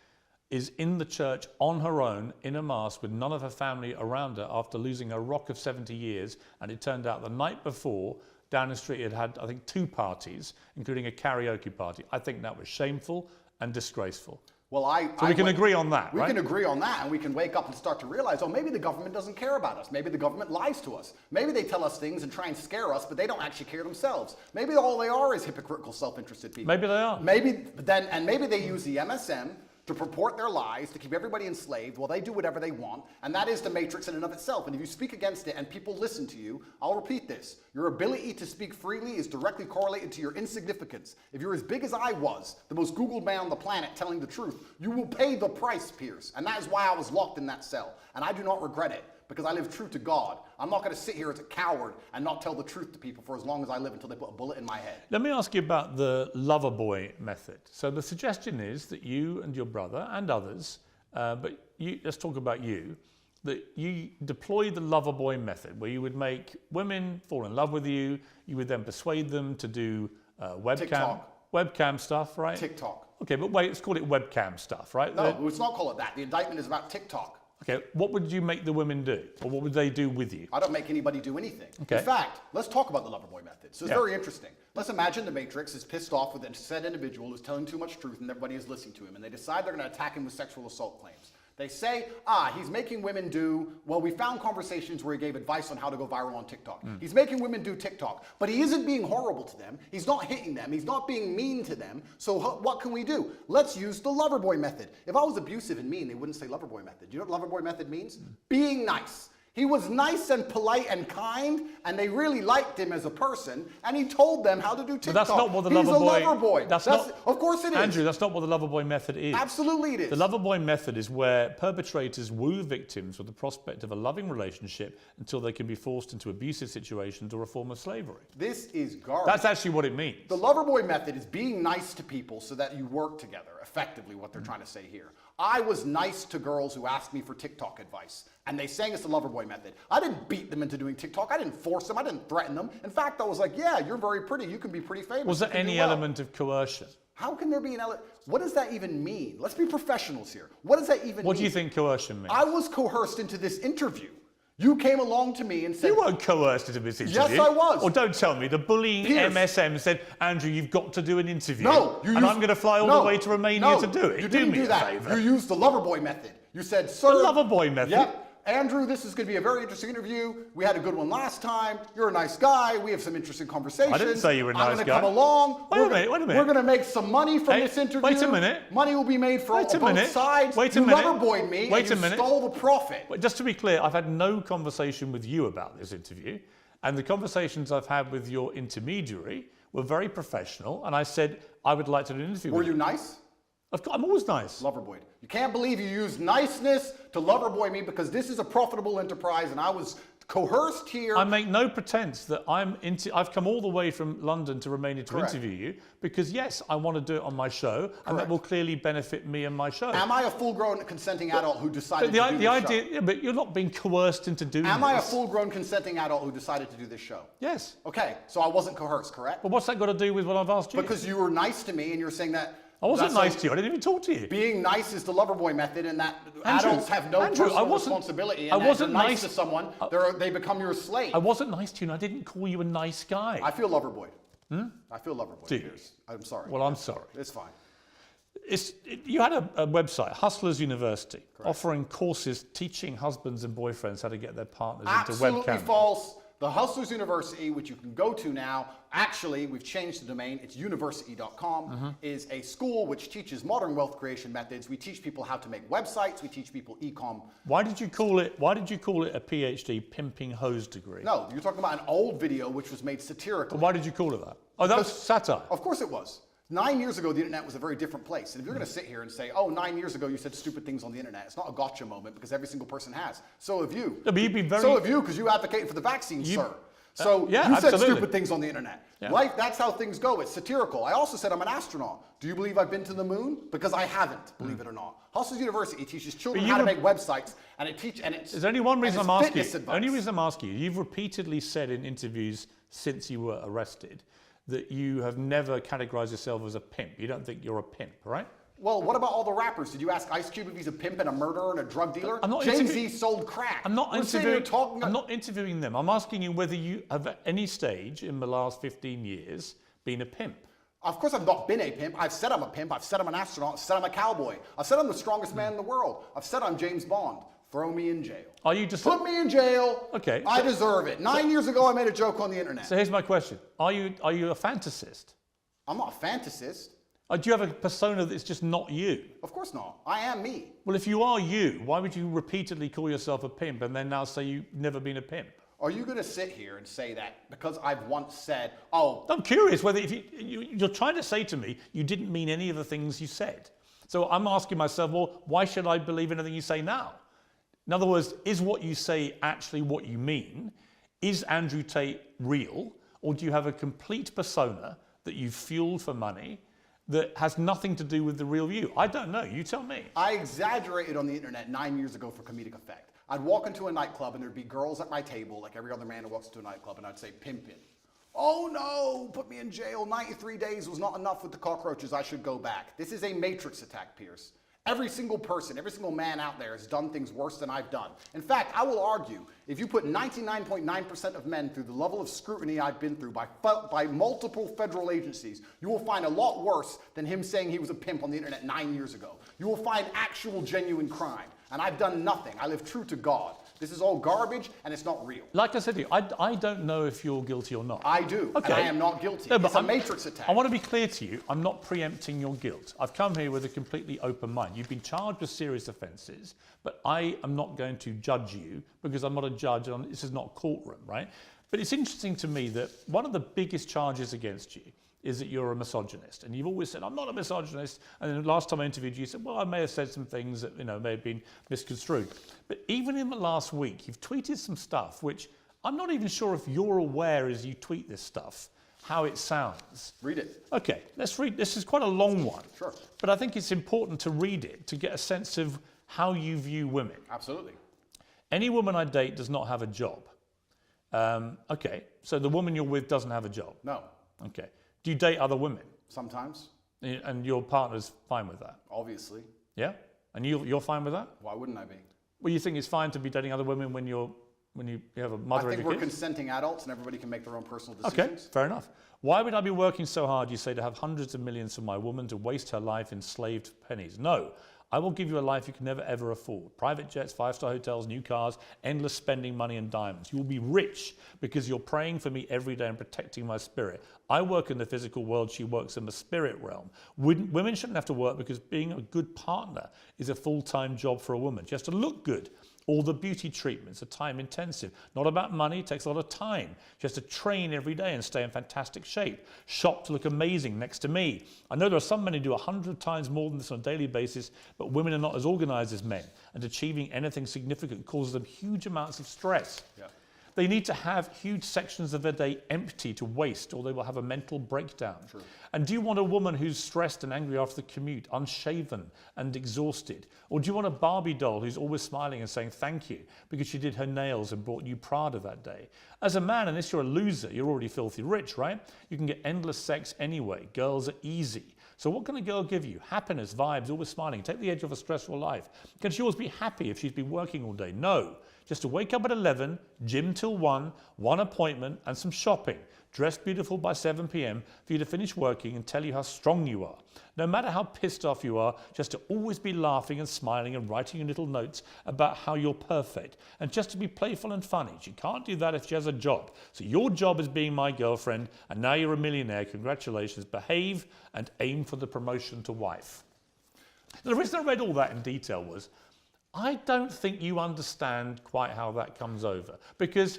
is in the church on her own, in a mass, with none of her family around her after losing a rock of 70 years. And it turned out the night before, Downing Street had, I think, 2 parties, including a karaoke party. I think that was shameful and disgraceful. Well, so we can agree on that, right? We can agree on that, and we can wake up and start to realize, oh, maybe the government doesn't care about us. Maybe the government lies to us. Maybe they tell us things and try and scare us, but they don't actually care themselves. Maybe all they are is hypocritical, self-interested people. Maybe they are. Maybe they use the MSM to purport their lies, to keep everybody enslaved while they do whatever they want, and that is the matrix in and of itself. And if you speak against it and people listen to you, I'll repeat this. Your ability to speak freely is directly correlated to your insignificance. If you're as big as I was, the most Googled man on the planet telling the truth, you will pay the price, Piers. And that is why I was locked in that cell. And I do not regret it, because I live true to God. I'm not going to sit here as a coward and not tell the truth to people for as long as I live until they put a bullet in my head. Let me ask you about the lover boy method. So the suggestion is that you and your brother and others, let's talk about you, that you deploy the lover boy method, where you would make women fall in love with you. You would then persuade them to do webcam stuff, right? TikTok. Okay, but wait, let's call it webcam stuff, right? No, let's not call it that. The indictment is about TikTok. Okay, what would you make the women do? Or what would they do with you? I don't make anybody do anything. Okay. In fact, let's talk about the lover boy method. So it's very interesting. Let's imagine the Matrix is pissed off with a said individual who's telling too much truth and everybody is listening to him, and they decide they're going to attack him with sexual assault claims. They say, he's making women do, well, we found conversations where he gave advice on how to go viral on TikTok. He's making women do TikTok, but he isn't being horrible to them. He's not hitting them. He's not being mean to them. So what can we do? Let's use the lover boy method. If I was abusive and mean, they wouldn't say lover boy method. Do you know what lover boy method means? Being nice. He was nice and polite and kind, and they really liked him as a person, and he told them how to do TikTok. But that's not what the lover boy... He's a lover boy. Of course it is. Andrew, that's not what the lover boy method is. Absolutely it is. The lover boy method is where perpetrators woo victims with the prospect of a loving relationship until they can be forced into abusive situations or a form of slavery. This is garbage. That's actually what it means. The lover boy method is being nice to people so that you work together, effectively what they're trying to say here. I was nice to girls who asked me for TikTok advice, and they sang us the lover boy method. I didn't beat them into doing TikTok. I didn't force them. I didn't threaten them. In fact, I was like, yeah, you're very pretty. You can be pretty famous. Was there any element of coercion? How can there be an element? What does that even mean? Let's be professionals here. What does that even mean? What do you think coercion means? I was coerced into this interview. You came along to me and said... You weren't coerced into this interview. Yes, I was. Or don't tell me. The bullying Piers. MSM said, Andrew, you've got to do an interview. No. And I'm going to fly all the way to Romania to do it. You didn't do that. Favor. You used the lover boy method. You said, sir... The lover boy method? Yep. Andrew, this is going to be a very interesting interview. We had a good one last time. You're a nice guy. We have some interesting conversations. I didn't say you were a nice guy. I'm going to come along. Wait a minute. We're going to make some money from this interview. Wait a minute. Money will be made from both sides. Wait a minute. You lover boyed me and you stole the profit. Just to be clear, I've had no conversation with you about this interview. And the conversations I've had with your intermediary were very professional. And I said, I would like to do an interview with you. Were you nice? I'm always nice. Loverboy. You can't believe you used niceness to loverboy me because this is a profitable enterprise and I was coerced here. I make no pretense that I've come all the way from London to Romania to interview you because, yes, I want to do it on my show and that will clearly benefit me and my show. Am I a full-grown consenting adult who decided to do this show? Yeah, but you're not being coerced into doing this. Am I a full-grown consenting adult who decided to do this show? Yes. Okay, so I wasn't coerced, correct? But what's that got to do with what I've asked you? Because you were nice to me and you're saying that... I wasn't nice to you. I didn't even talk to you. Being nice is the loverboy method, and that adults have no personal responsibility. And I wasn't nice to someone; they become your slave. I wasn't nice to you, and I didn't call you a nice guy. I feel loverboy. I feel loverboy. Do you? I'm sorry. Well, I'm sorry. It's fine. You had a website, Hustlers University, offering courses teaching husbands and boyfriends how to get their partners into webcam. Absolutely false. The Hustlers University, which you can go to now, actually, we've changed the domain, it's university.com, is a school which teaches modern wealth creation methods. We teach people how to make websites, we teach people e-com. Why did you call it a PhD pimping hose degree? No, you're talking about an old video which was made satirically. Why did you call it that? Oh, that was satire. Of course it was. 9 years ago, the internet was a very different place. And if you're going to sit here and say, oh, 9 years ago, you said stupid things on the internet, it's not a gotcha moment because every single person has. So have you. No, but you'd be very... So have you, because you advocate for the vaccine, sir. So yeah, you absolutely. said stupid things on the internet. Yeah. Life, that's how things go. It's satirical. I also said I'm an astronaut. Do you believe I've been to the moon? Because I haven't, believe it or not. Hustlers University teaches children how to make websites, and There's only one reason I'm asking you. Advice. Only reason I'm asking you. You've repeatedly said in interviews since you were arrested that you have never categorized yourself as a pimp. You don't think you're a pimp, right? Well, what about all the rappers? Did you ask Ice Cube if he's a pimp and a murderer and a drug dealer? I'm not Jay-Z sold crack. I'm not interviewing them. I'm asking you whether you have at any stage in the last 15 years been a pimp. Of course I've not been a pimp. I've said I'm a pimp. I've said I'm an astronaut. I've said I'm a cowboy. I've said I'm the strongest man in the world. I've said I'm James Bond. Throw me in jail. Are you just... Put me in jail. Okay. I deserve it. 9 years ago, I made a joke on the internet. So here's my question. Are you a fantasist? I'm not a fantasist. Do you have a persona that's just not you? Of course not. I am me. Well, if you are you, why would you repeatedly call yourself a pimp and then now say you've never been a pimp? Are you going to sit here and say that because I've once said, oh... I'm curious whether if you're trying to say to me you didn't mean any of the things you said. So I'm asking myself, well, why should I believe anything you say now? In other words, is what you say actually what you mean? Is Andrew Tate real? Or do you have a complete persona that you've fueled for money that has nothing to do with the real you? I don't know. You tell me. I exaggerated on the internet 9 years ago for comedic effect. I'd walk into a nightclub and there'd be girls at my table, like every other man who walks into a nightclub, and I'd say, pimpin'. Oh no, put me in jail. 93 days was not enough with the cockroaches. I should go back. This is a matrix attack, Piers. Every single person, every single man out there has done things worse than I've done. In fact, I will argue, if you put 99.9% of men through the level of scrutiny I've been through by multiple federal agencies, you will find a lot worse than him saying he was a pimp on the internet 9 years ago. You will find actual genuine crime. And I've done nothing. I live true to God. This is all garbage and it's not real. Like I said to you, I don't know if you're guilty or not. I do, okay. And I am not guilty. No, it's a matrix attack. I want to be clear to you, I'm not preempting your guilt. I've come here with a completely open mind. You've been charged with serious offences, but I am not going to judge you because I'm not a judge. This is not a courtroom, right? But it's interesting to me that one of the biggest charges against you is that you're a misogynist. And you've always said, I'm not a misogynist. And then the last time I interviewed you, you said, well, I may have said some things that may have been misconstrued. But even in the last week, you've tweeted some stuff, which I'm not even sure if you're aware as you tweet this stuff, how it sounds. Read it. Okay, let's read. This is quite a long one. Sure. But I think it's important to read it to get a sense of how you view women. Absolutely. Any woman I date does not have a job. Okay, so the woman you're with doesn't have a job? No. Okay. Do you date other women? Sometimes. And your partner's fine with that? Obviously. Yeah? And you're fine with that? Why wouldn't I be? Well, you think it's fine to be dating other women when you have a mother and a I think we're kid? consenting adults and everybody can make their own personal decisions. Okay, fair enough. Why would I be working so hard, you say, to have hundreds of millions for my woman to waste her life enslaved pennies? No. I will give you a life you can never ever afford. Private jets, 5-star hotels, new cars, endless spending money and diamonds. You will be rich because you're praying for me every day and protecting my spirit. I work in the physical world, she works in the spirit realm. Women shouldn't have to work because being a good partner is a full-time job for a woman. She has to look good. All the beauty treatments are time intensive. Not about money, it takes a lot of time. She has to train every day and stay in fantastic shape. Shop to look amazing next to me. I know there are some men who do 100 times more than this on a daily basis, but women are not as organized as men, and achieving anything significant causes them huge amounts of stress. Yeah. They need to have huge sections of their day empty to waste, or they will have a mental breakdown. True. And do you want a woman who's stressed and angry after the commute, unshaven and exhausted? Or do you want a Barbie doll who's always smiling and saying thank you because she did her nails and brought you Prada that day? As a man, unless you're a loser, you're already filthy rich, right? You can get endless sex anyway. Girls are easy. So what can a girl give you? Happiness, vibes, always smiling. Take the edge off a stressful life. Can she always be happy if she's been working all day? No. Just to wake up at 11, gym till 1, one appointment and some shopping. dress beautiful by 7 p.m. for you to finish working and tell you how strong you are. No matter how pissed off you are, just to always be laughing and smiling and writing you little notes about how you're perfect. And just to be playful and funny. She can't do that if she has a job. So your job is being my girlfriend, and now you're a millionaire. Congratulations. Behave and aim for the promotion to wife. The reason I read all that in detail was, I don't think you understand quite how that comes over, because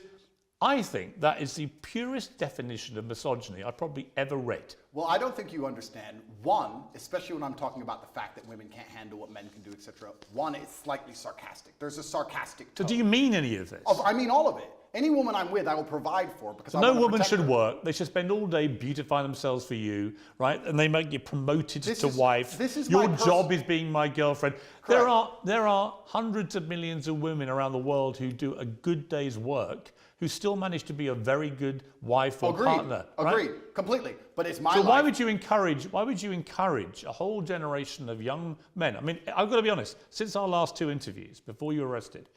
I think that is the purest definition of misogyny I've probably ever read. Well, I don't think you understand. One, especially when I'm talking about the fact that women can't handle what men can do, etc. One, it's slightly sarcastic. There's a sarcastic tone. So do you mean any of this? I mean all of it. Any woman I'm with, I will provide for because I No want to woman protect should her. work. They should spend all day beautifying themselves for you, right? And they might get promoted to wife. This is Your my job is being my girlfriend. Correct. There are hundreds of millions of women around the world who do a good day's work who still manage to be a very good wife or partner. Right? Agreed, completely. But it's my So life. why would you encourage a whole generation of young men? I mean, I've got to be honest, since our last 2 interviews, before you were arrested,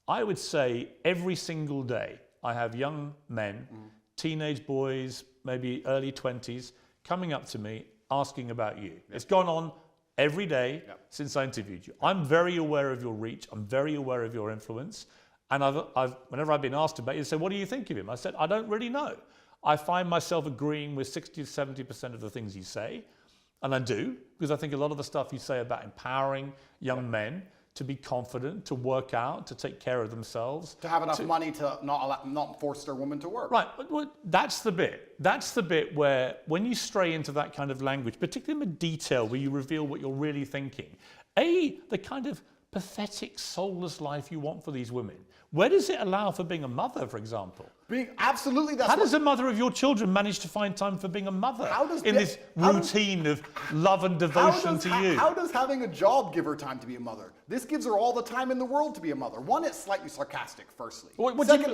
I would say every single day I have young men, teenage boys, maybe early 20s, coming up to me asking about you. It's gone on every day since I interviewed you. I'm very aware of your reach. I'm very aware of your influence. And whenever I've been asked about you, they say, what do you think of him? I said, I don't really know. I find myself agreeing with 60 to 70% of the things you say. And I do, because I think a lot of the stuff you say about empowering young men to be confident, to work out, to take care of themselves. To have enough money to not force their woman to work. Right, but that's the bit. That's the bit where when you stray into that kind of language, particularly in the detail where you reveal what you're really thinking, the kind of pathetic, soulless life you want for these women. Where does it allow for being a mother, for example? Absolutely, that's How does a mother of your children manage to find time for being a mother in this routine of love and devotion to you? How does having a job give her time to be a mother? This gives her all the time in the world to be a mother. One, it's slightly sarcastic, firstly. What do you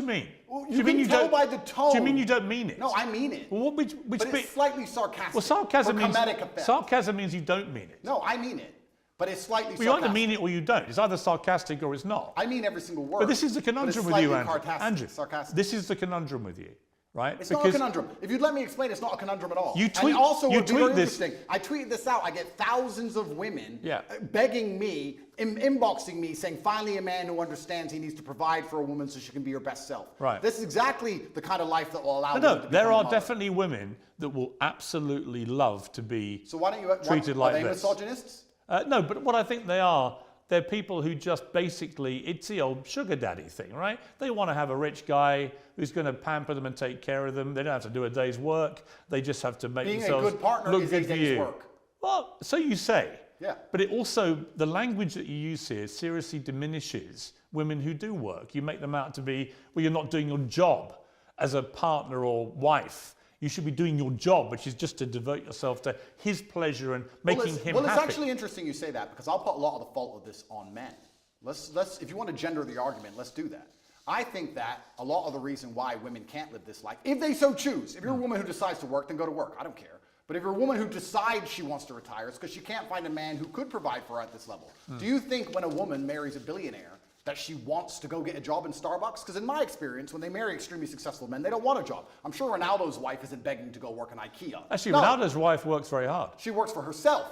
mean? Well, Do you mean can tell by the tone. Do you mean you don't mean it? No, I mean it. Well, which but bit? it's slightly sarcastic. Well, sarcasm for comedic effect. sarcasm means you don't mean it. No, I mean it. But it's slightly Well, you sarcastic. either mean it or you don't. It's either sarcastic or it's not. I mean every single word. But this is the conundrum with you, Andrew. Sarcastic. This is the conundrum with you, right? It's not a conundrum. If you'd let me explain, it's not a conundrum at all. You tweet. And also, you what's very tweet this. interesting, I tweeted this out. I get thousands of women Yeah. begging me, inboxing me, saying, finally a man who understands he needs to provide for a woman so she can be her best self. Right. This is exactly the kind of life that will allow No, women to there become a are mother. definitely women that will absolutely love to be So why don't you treated like are they this. misogynists? No, but what I think they're people who just basically, it's the old sugar daddy thing, right? They want to have a rich guy who's going to pamper them and take care of them. They don't have to do a day's work. They just have to make Being a themselves good partner look is good a for day's you. work. Well, so you say. Yeah. But it also, the language that you use here seriously diminishes women who do work. You make them out to be, well, you're not doing your job as a partner or wife. You should be doing your job, which is just to devote yourself to his pleasure and making him Well, happy. it's actually interesting you say that because I'll put a lot of the fault of this on men. Let's if you want to gender the argument, let's do that. I think that a lot of the reason why women can't live this life, if they so choose, if you're a woman who decides to work, then go to work. I don't care. But if you're a woman who decides she wants to retire, it's because she can't find a man who could provide for her at this level. Do you think when a woman marries a billionaire that she wants to go get a job in Starbucks? Because in my experience, when they marry extremely successful men, they don't want a job. I'm sure Ronaldo's wife isn't begging to go work in IKEA. Actually, No, Ronaldo's wife works very hard. she works for herself,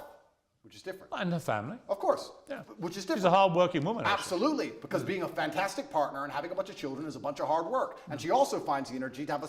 which is different. And her family. Of course, Yeah. which is different. She's a hard-working woman, actually. Absolutely, because being a fantastic partner and having a bunch of children is a bunch of hard work. And she also finds the energy to have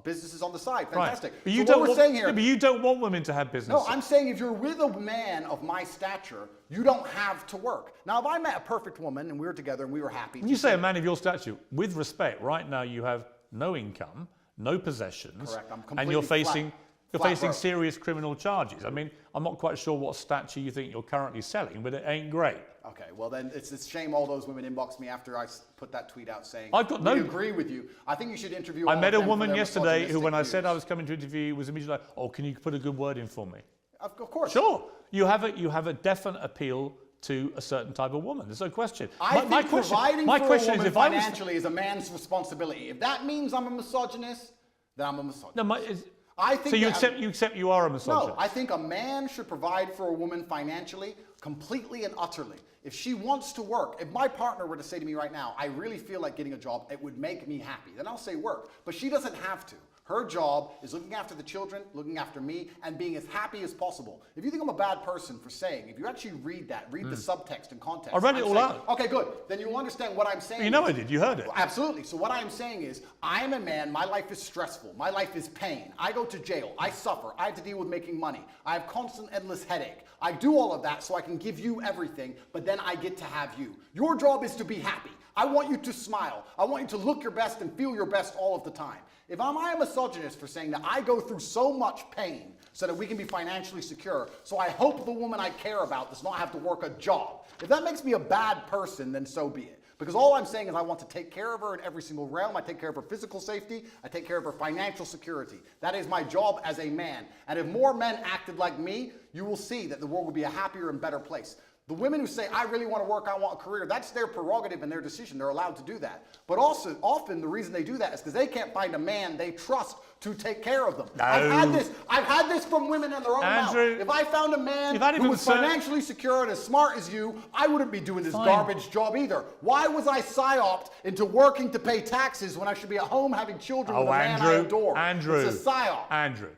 businesses on the side. Fantastic. Right. But you So don't what we're want, saying here, no, but you don't want women to have businesses. no, I'm saying if you're with a man of my stature, you don't have to work. Now, if I met a perfect woman and we were together and we were happy. When you say a man of your stature, with respect, right now you have no income, no possessions, Correct. I'm and you're completely facing flat broke. serious criminal charges. I mean, I'm not quite sure what stature you think you're currently selling, but it ain't great. Okay, well then it's a shame all those women inboxed me after I put that tweet out saying, I've got we no- agree with you. I think you should interview I all met of a them for woman their yesterday who, when I misogynistic said I views. was coming to interview, was immediately like, "Oh, can you put a good word in for me?" Of course. Sure, you have a definite appeal to a certain type of woman. There's no question. I think providing for a woman if I was financially is a man's responsibility. If that means I'm a misogynist, then I'm a misogynist. no, I think so you that- accept you are a misogynist. No, I think a man should provide for a woman financially, completely and utterly. If she wants to work, if my partner were to say to me right now, I really feel like getting a job, it would make me happy, then I'll say work. But she doesn't have to. Her job is looking after the children, looking after me, and being as happy as possible. If you think I'm a bad person for saying, if you actually read that, read the subtext and context. I read it all out. Okay, good. Then you'll understand what I'm saying. You know I did. You heard it. Absolutely. So what I'm saying is, I am a man. My life is stressful. My life is pain. I go to jail. I suffer. I have to deal with making money. I have constant, endless headache. I do all of that so I can give you everything, but then I get to have you. Your job is to be happy. I want you to smile. I want you to look your best and feel your best all of the time. If am I a misogynist for saying that I go through so much pain so that we can be financially secure, so I hope the woman I care about does not have to work a job. If that makes me a bad person, then so be it. Because all I'm saying is I want to take care of her in every single realm. I take care of her physical safety. I take care of her financial security. That is my job as a man. And if more men acted like me, you will see that the world would be a happier and better place. The women who say, I really want to work, I want a career, that's their prerogative and their decision. They're allowed to do that. But also, often the reason they do that is because they can't find a man they trust to take care of them. No. I've had this from women in their own mouth. If I found a man who was financially secure and as smart as you, I wouldn't be doing this garbage job either. Why was I psyoped into working to pay taxes when I should be at home having children with a man I adore? It's a psyop. Andrew,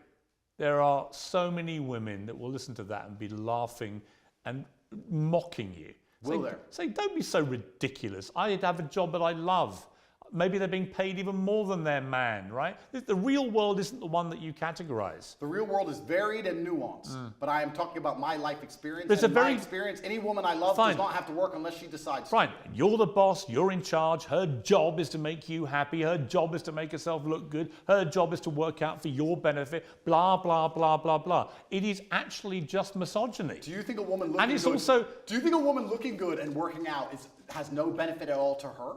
there are so many women that will listen to that and be laughing and mocking you. Say, don't be so ridiculous. I have a job that I love. Maybe they're being paid even more than their man, right? The real world isn't the one that you categorize. The real world is varied and nuanced, but I am talking about my life experience. My experience, any woman I love does not have to work unless she decides to. Fine, you're the boss, you're in charge. Her job is to make you happy. Her job is to make herself look good. Her job is to work out for your benefit, blah, blah, blah, blah, blah. It is actually just misogyny. Do you think a woman looking good, do you think a woman looking good and working out has no benefit at all to her?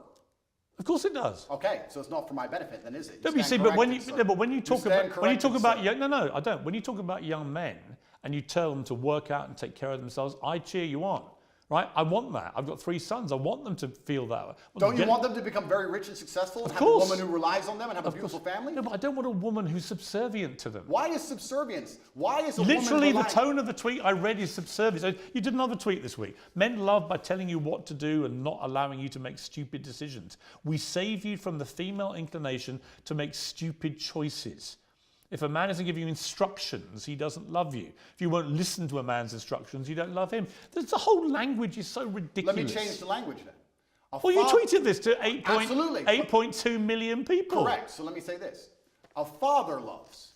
Of course it does. Okay, so it's not for my benefit, then, is it? No, but you see, but when you talk about young, no, I don't. When you talk about young men and you tell them to work out and take care of themselves, I cheer you on. Right? I want that. I've got 3 sons. I want them to feel that way. Don't you want them to become very rich and successful and have a woman who relies on them and have a beautiful family? No, but I don't want a woman who's subservient to them. Why is subservience? Why is a Literally, woman the tone of the tweet I read is subservience. So you did another tweet this week. Men love by telling you what to do and not allowing you to make stupid decisions. We save you from the female inclination to make stupid choices. If a man isn't giving you instructions, he doesn't love you. If you won't listen to a man's instructions, you don't love him. The whole language is so ridiculous. Let me change the language then. Well, you tweeted this to 8.2 million people. Correct. So let me say this. A father loves.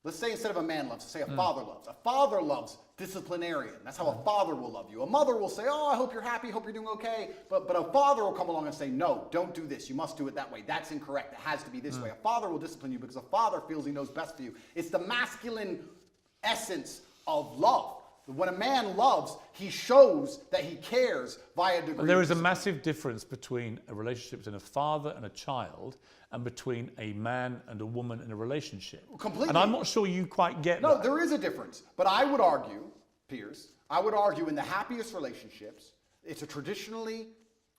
Let's say instead of a man loves, let's say a father loves. A father loves disciplinarian. That's how a father will love you. A mother will say, oh, I hope you're happy, hope you're doing okay. But a father will come along and say, no, don't do this. You must do it that way. That's incorrect. It has to be this way. A father will discipline you because a father feels he knows best for you. It's the masculine essence of love. When a man loves, he shows that he cares via degree. There is a massive difference between a relationship between a father and a child and between a man and a woman in a relationship. Completely. And I'm not sure you quite get that. No, there is a difference. But I would argue, Piers, in the happiest relationships, it's a traditionally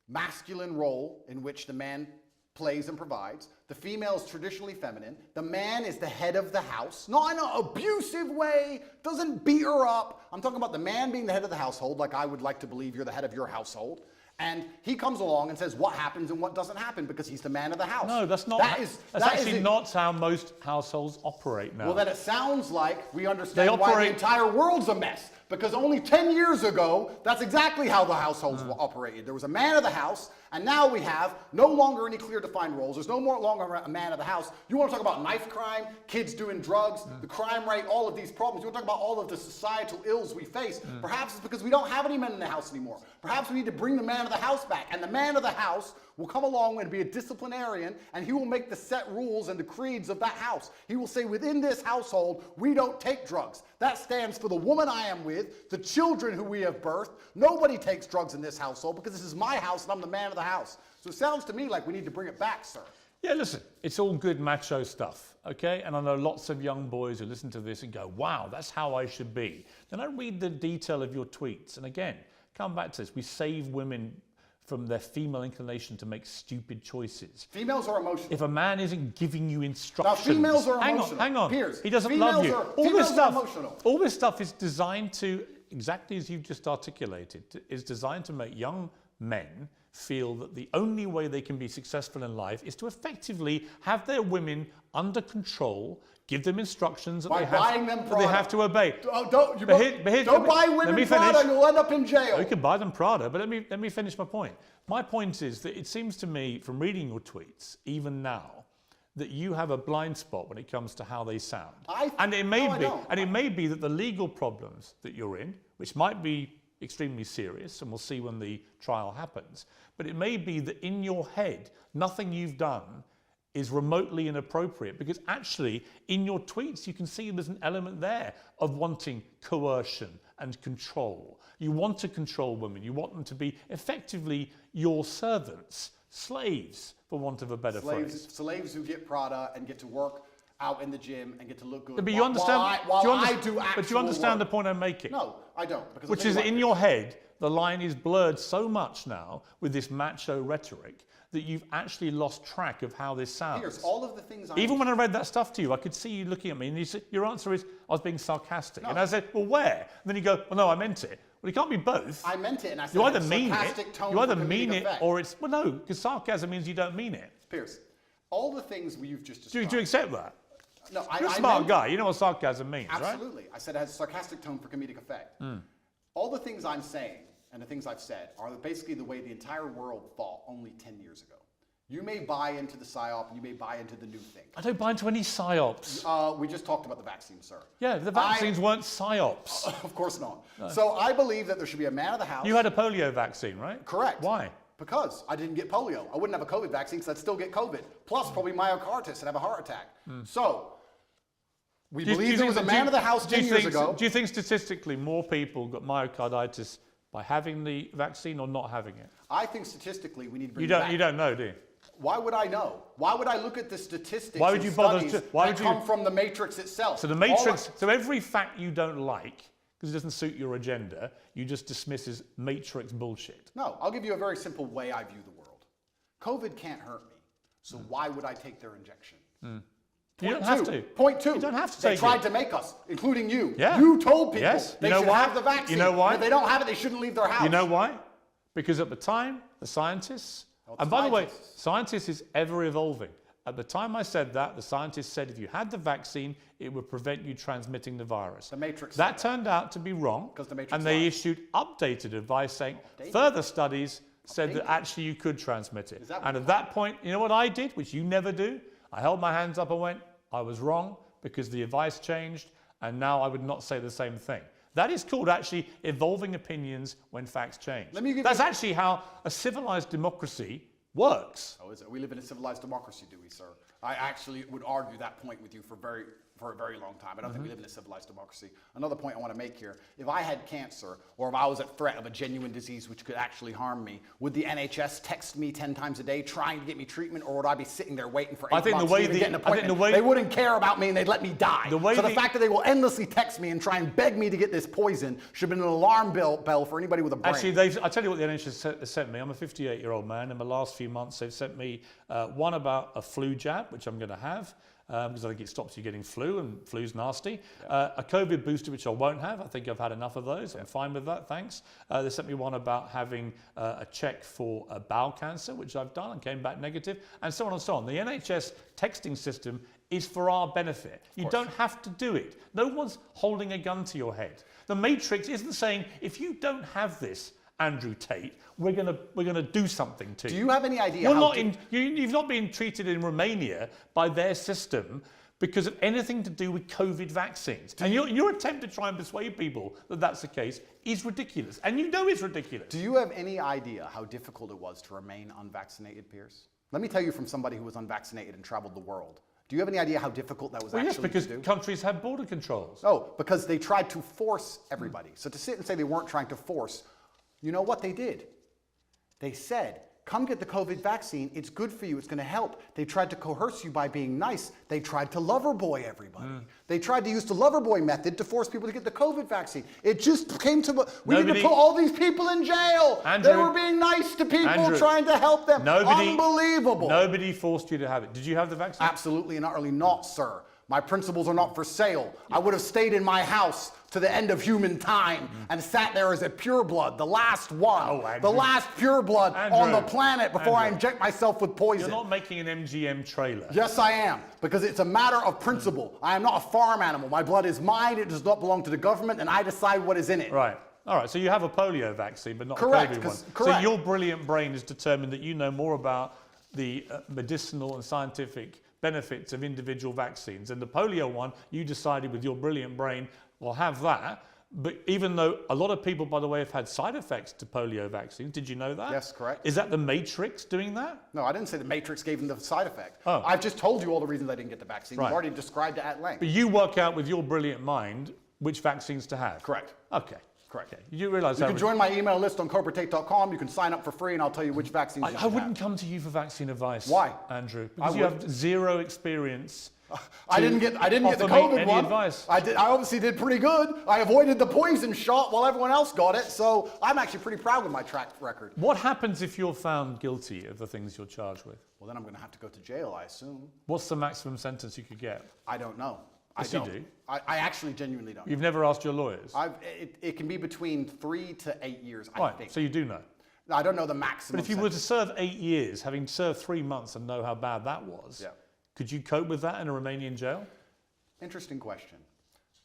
masculine role in which the man plays and provides. The female is traditionally feminine. The man is the head of the house, not in an abusive way, doesn't beat her up. I'm talking about the man being the head of the household, like I would like to believe you're the head of your household. And he comes along and says what happens and what doesn't happen because he's the man of the house. No, that's not. That's actually not how most households operate now. Well, then it sounds like we understand why the entire world's a mess. Because only 10 years ago, that's exactly how the households operated. There was a man of the house, and now we have no longer any clear defined roles. There's no longer a man of the house. You want to talk about knife crime, kids doing drugs, the crime rate, all of these problems. You want to talk about all of the societal ills we face. Perhaps it's because we don't have any men in the house anymore. Perhaps we need to bring the man of the house back. And the man of the house will come along and be a disciplinarian, and he will make the set rules and the creeds of that house. He will say, within this household, we don't take drugs. That stands for the woman I am with, the children who we have birthed. Nobody takes drugs in this household because this is my house and I'm the man of the house. So it sounds to me like we need to bring it back, sir. Yeah, listen, it's all good macho stuff, okay? And I know lots of young boys who listen to this and go, wow, that's how I should be. Then I read the detail of your tweets. And again, come back to this. We save women from their female inclination to make stupid choices. Females are emotional. If a man isn't giving you instructions... Now, females are emotional. Hang on. Piers, he doesn't love you. All this stuff is designed to, exactly as you've just articulated, is designed to make young men feel that the only way they can be successful in life is to effectively have their women under control, give them instructions that, they have to obey. Don't buy women Prada, you'll end up in jail. You can buy them Prada, but let me finish my point. My point is that it seems to me, from reading your tweets, even now, that you have a blind spot when it comes to how they sound. It may be that the legal problems that you're in, which might be extremely serious, and we'll see when the trial happens, but it may be that in your head, nothing you've done is remotely inappropriate, because actually in your tweets you can see there's an element there of wanting coercion and control. You want to control women, you want them to be effectively your servants, slaves, for want of a better phrase. Slaves who get Prada and get to work out in the gym and get to look good. But you understand, do you understand the point I'm making? No, I don't. Which is that in your head, the line is blurred so much now with this macho rhetoric that you've actually lost track of how this sounds. Piers, all of the things Even when I read that stuff to you, I could see you looking at me and your answer is, I was being sarcastic. No. And I said, well, where? And then you go, well, no, I meant it. Well, it can't be both. I meant it, and I said you either mean it, you either mean it, or it's, well, no, because sarcasm means you don't mean it. Piers, all the things you've just described. Do you accept that? No, You're a smart guy. You know what sarcasm means, right? Absolutely. I said it has a sarcastic tone for comedic effect. All the things I'm saying and the things I've said are basically the way the entire world thought only 10 years ago. You may buy into the PSYOP, you may buy into the new thing. I don't buy into any PSYOPs. We just talked about the vaccine, sir. Yeah, the vaccines weren't PSYOPs. Of course not. No. So I believe that there should be a man of the house. You had a polio vaccine, right? Correct. Why? Because I didn't get polio. I wouldn't have a COVID vaccine because I'd still get COVID. Plus probably myocarditis and have a heart attack. So we believe there was a man of the house 10 years ago. Do you think statistically more people got myocarditis by having the vaccine or not having it? I think statistically we need to bring it back. You don't know, do you? Why would I know? Why would I look at the statistics why would you bother that come from the matrix itself? So the matrix, so every fact you don't like, because it doesn't suit your agenda, you just dismiss as matrix bullshit. No, I'll give you a very simple way I view the world. COVID can't hurt me, so why would I take their injection? You don't have to. Point two. You don't have to take it. They tried to make us, including you. Yeah. You told people they should why? have the vaccine. You know why? And if they don't have it, they shouldn't leave their house. You know why? Because at the time, the scientists, and by the way, scientists is ever evolving. At the time I said that, the scientists said if you had the vaccine, it would prevent you transmitting the virus. The Matrix. That turned out to be wrong, and they issued updated advice saying further studies said that actually you could transmit it. And at that point, you know what I did, which you never do? I held my hands up and went, I was wrong because the advice changed, and now I would not say the same thing. That is called actually evolving opinions when facts change. That's actually how a civilized democracy works. Oh, is it? We live in a civilized democracy, do we, sir? I actually would argue that point with you for a very long time. I don't think we live in a civilized democracy. Another point I want to make here, if I had cancer or if I was at threat of a genuine disease which could actually harm me, would the NHS text me 10 times a day trying to get me treatment, or would I be sitting there waiting for 8 months to even get an appointment? They wouldn't care about me and they'd let me die. So the fact that they will endlessly text me and try and beg me to get this poison should have been an alarm bell for anybody with a brain. Actually, I'll tell you what the NHS has sent me. I'm a 58-year-old man. In the last few months, they've sent me one about a flu jab, which I'm going to have. Because I think it stops you getting flu, and flu's nasty. A COVID booster, which I won't have. I think I've had enough of those. I'm fine with that, thanks. They sent me one about having a check for bowel cancer, which I've done and came back negative, and so on and so on. The NHS texting system is for our benefit. You don't have to do it. No one's holding a gun to your head. The Matrix isn't saying, if you don't have this, Andrew Tate, we're gonna do something to you. Do you have any idea? You've not been treated in Romania by their system because of anything to do with COVID vaccines. And your attempt to try and persuade people that that's the case is ridiculous. And you know it's ridiculous. Do you have any idea how difficult it was to remain unvaccinated, Piers? Let me tell you from somebody who was unvaccinated and traveled the world. Do you have any idea how difficult that was actually to do? Yes, because countries have border controls. Oh, because they tried to force everybody. So to sit and say they weren't trying to force, you know what they did? They said, come get the COVID vaccine. It's good for you. It's going to help. They tried to coerce you by being nice. They tried to lover boy everybody. They tried to use the lover boy method to force people to get the COVID vaccine. It just came to, we need to put all these people in jail. Andrew, they were being nice to people, trying to help them. Unbelievable. Nobody forced you to have it. Did you have the vaccine? Absolutely and utterly not, sir. My principles are not for sale. I would have stayed in my house to the end of human time and sat there as a pureblood, the last one, the last pureblood on the planet before I inject myself with poison. You're not making an MGM trailer. Yes, I am, because it's a matter of principle. I am not a farm animal. My blood is mine. It does not belong to the government, and I decide what is in it. Right. All right, so you have a polio vaccine, but not Correct, a COVID one. correct. So your brilliant brain has determined that you know more about the medicinal and scientific benefits of individual vaccines. And the polio one, you decided with your brilliant brain, we'll have that. But even though a lot of people, by the way, have had side effects to polio vaccines, did you know that? Yes, correct. Is that the Matrix doing that? No, I didn't say the Matrix gave them the side effect. Oh. I've just told you all the reasons I didn't get the vaccine. Right. You've already described it at length. But you work out with your brilliant mind which vaccines to have? Correct. Okay. Correct. Okay. You realise You can join my email list on CobraTate.com. You can sign up for free, and I'll tell you which vaccines you should I wouldn't come to you for vaccine advice. Why? Andrew? Because you have zero experience. I didn't get the COVID one. Advice. I obviously did pretty good. I avoided the poison shot while everyone else got it, so I'm actually pretty proud with my track record. What happens if you're found guilty of the things you're charged with? Well, then I'm going to have to go to jail, I assume. What's the maximum sentence you could get? I don't know. Yes, I don't. you do. I actually genuinely don't. You've never asked your lawyers? It can be between 3 to 8 years, I Right, think. so you do know. I don't know the maximum. But if you were to serve 8 years, having served 3 months and know how bad that was, could you cope with that in a Romanian jail? Interesting question.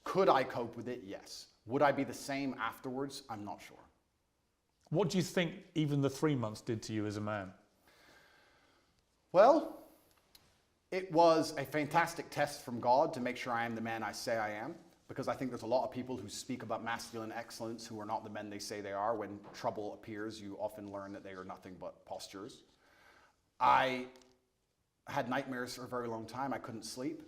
Could I cope with it? Yes. Would I be the same afterwards? I'm not sure. What do you think even the 3 months did to you as a man? Well, it was a fantastic test from God to make sure I am the man I say I am, because I think there's a lot of people who speak about masculine excellence who are not the men they say they are. When trouble appears, you often learn that they are nothing but postures. I had nightmares for a very long time. I couldn't sleep.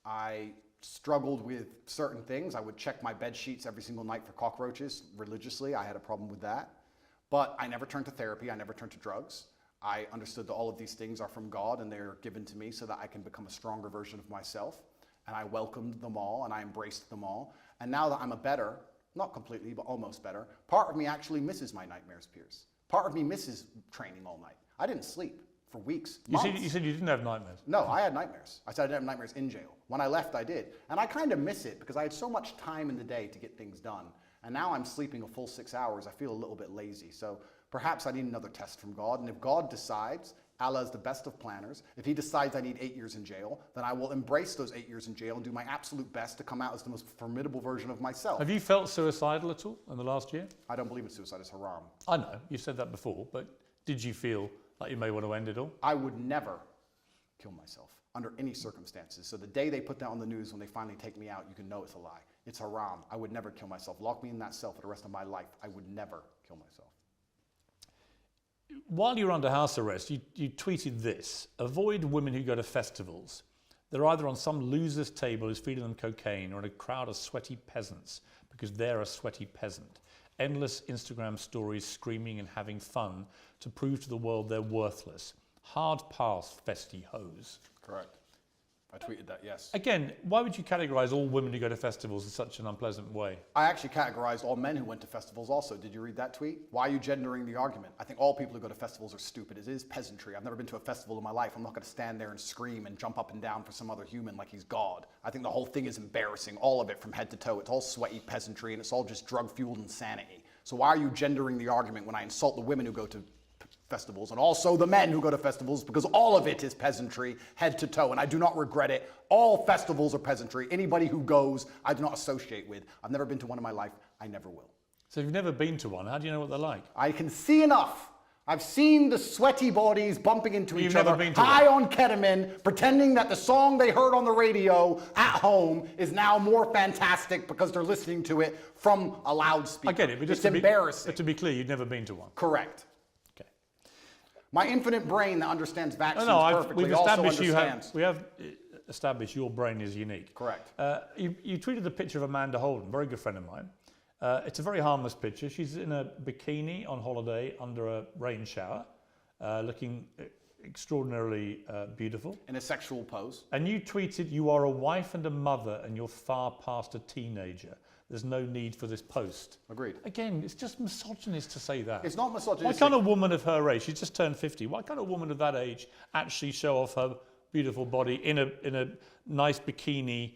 I struggled with certain things. I would check my bed sheets every single night for cockroaches religiously. I had a problem with that. But I never turned to therapy. I never turned to drugs. I understood that all of these things are from God and they're given to me so that I can become a stronger version of myself. And I welcomed them all and I embraced them all. And now that I'm a better, not completely, but almost better, part of me actually misses my nightmares, Piers. Part of me misses training all night. I didn't sleep for weeks, months. You said you didn't have nightmares. No, I had nightmares. I said I didn't have nightmares in jail. When I left, I did. And I kind of miss it because I had so much time in the day to get things done. And now I'm sleeping a full 6 hours. I feel a little bit lazy. So perhaps I need another test from God. And if God decides, Allah is the best of planners, if he decides I need 8 years in jail, then I will embrace those 8 years in jail and do my absolute best to come out as the most formidable version of myself. Have you felt suicidal at all in the last year? I don't believe in suicide. It's haram. I know, you said that before, but did you feel like you may want to end it all? I would never kill myself under any circumstances. So the day they put that on the news, when they finally take me out, you can know it's a lie. It's haram. I would never kill myself. Lock me in that cell for the rest of my life. I would never kill myself. While you were under house arrest, you tweeted this: avoid women who go to festivals. They're either on some loser's table who's feeding them cocaine or in a crowd of sweaty peasants because they're a sweaty peasant. Endless Instagram stories screaming and having fun to prove to the world they're worthless. Hard pass, festy hoes. Correct. I tweeted that, yes. Again, why would you categorize all women who go to festivals in such an unpleasant way? I actually categorized all men who went to festivals also. Did you read that tweet? Why are you gendering the argument? I think all people who go to festivals are stupid. It is peasantry. I've never been to a festival in my life. I'm not going to stand there and scream and jump up and down for some other human like he's God. I think the whole thing is embarrassing, all of it from head to toe. It's all sweaty peasantry and it's all just drug-fueled insanity. So why are you gendering the argument when I insult the women who go to festivals and also the men who go to festivals, because all of it is peasantry head to toe and I do not regret it. All festivals are peasantry. Anybody who goes, I do not associate with. I've never been to one in my life. I never will. So if you've never been to one, how do you know what they're like? I can see enough. I've seen the sweaty bodies bumping into each other, high on ketamine, pretending that the song they heard on the radio at home is now more fantastic because they're listening to it from a loudspeaker. I get it, but it's embarrassing. But to be clear, you've never been to one. Correct. Okay. My infinite brain that understands vaccines perfectly we've also established understands. we have established your brain is unique. Correct. You tweeted a picture of Amanda Holden, very good friend of mine. It's a very harmless picture. She's in a bikini on holiday under a rain shower, looking extraordinarily beautiful. In a sexual pose. And you tweeted, you are a wife and a mother and you're far past a teenager. There's no need for this post. Agreed. Again, it's just misogynist to say that. It's not misogynistic. Why can't a woman of her age, she's just turned 50, why can't a woman of that age actually show off her beautiful body in a nice bikini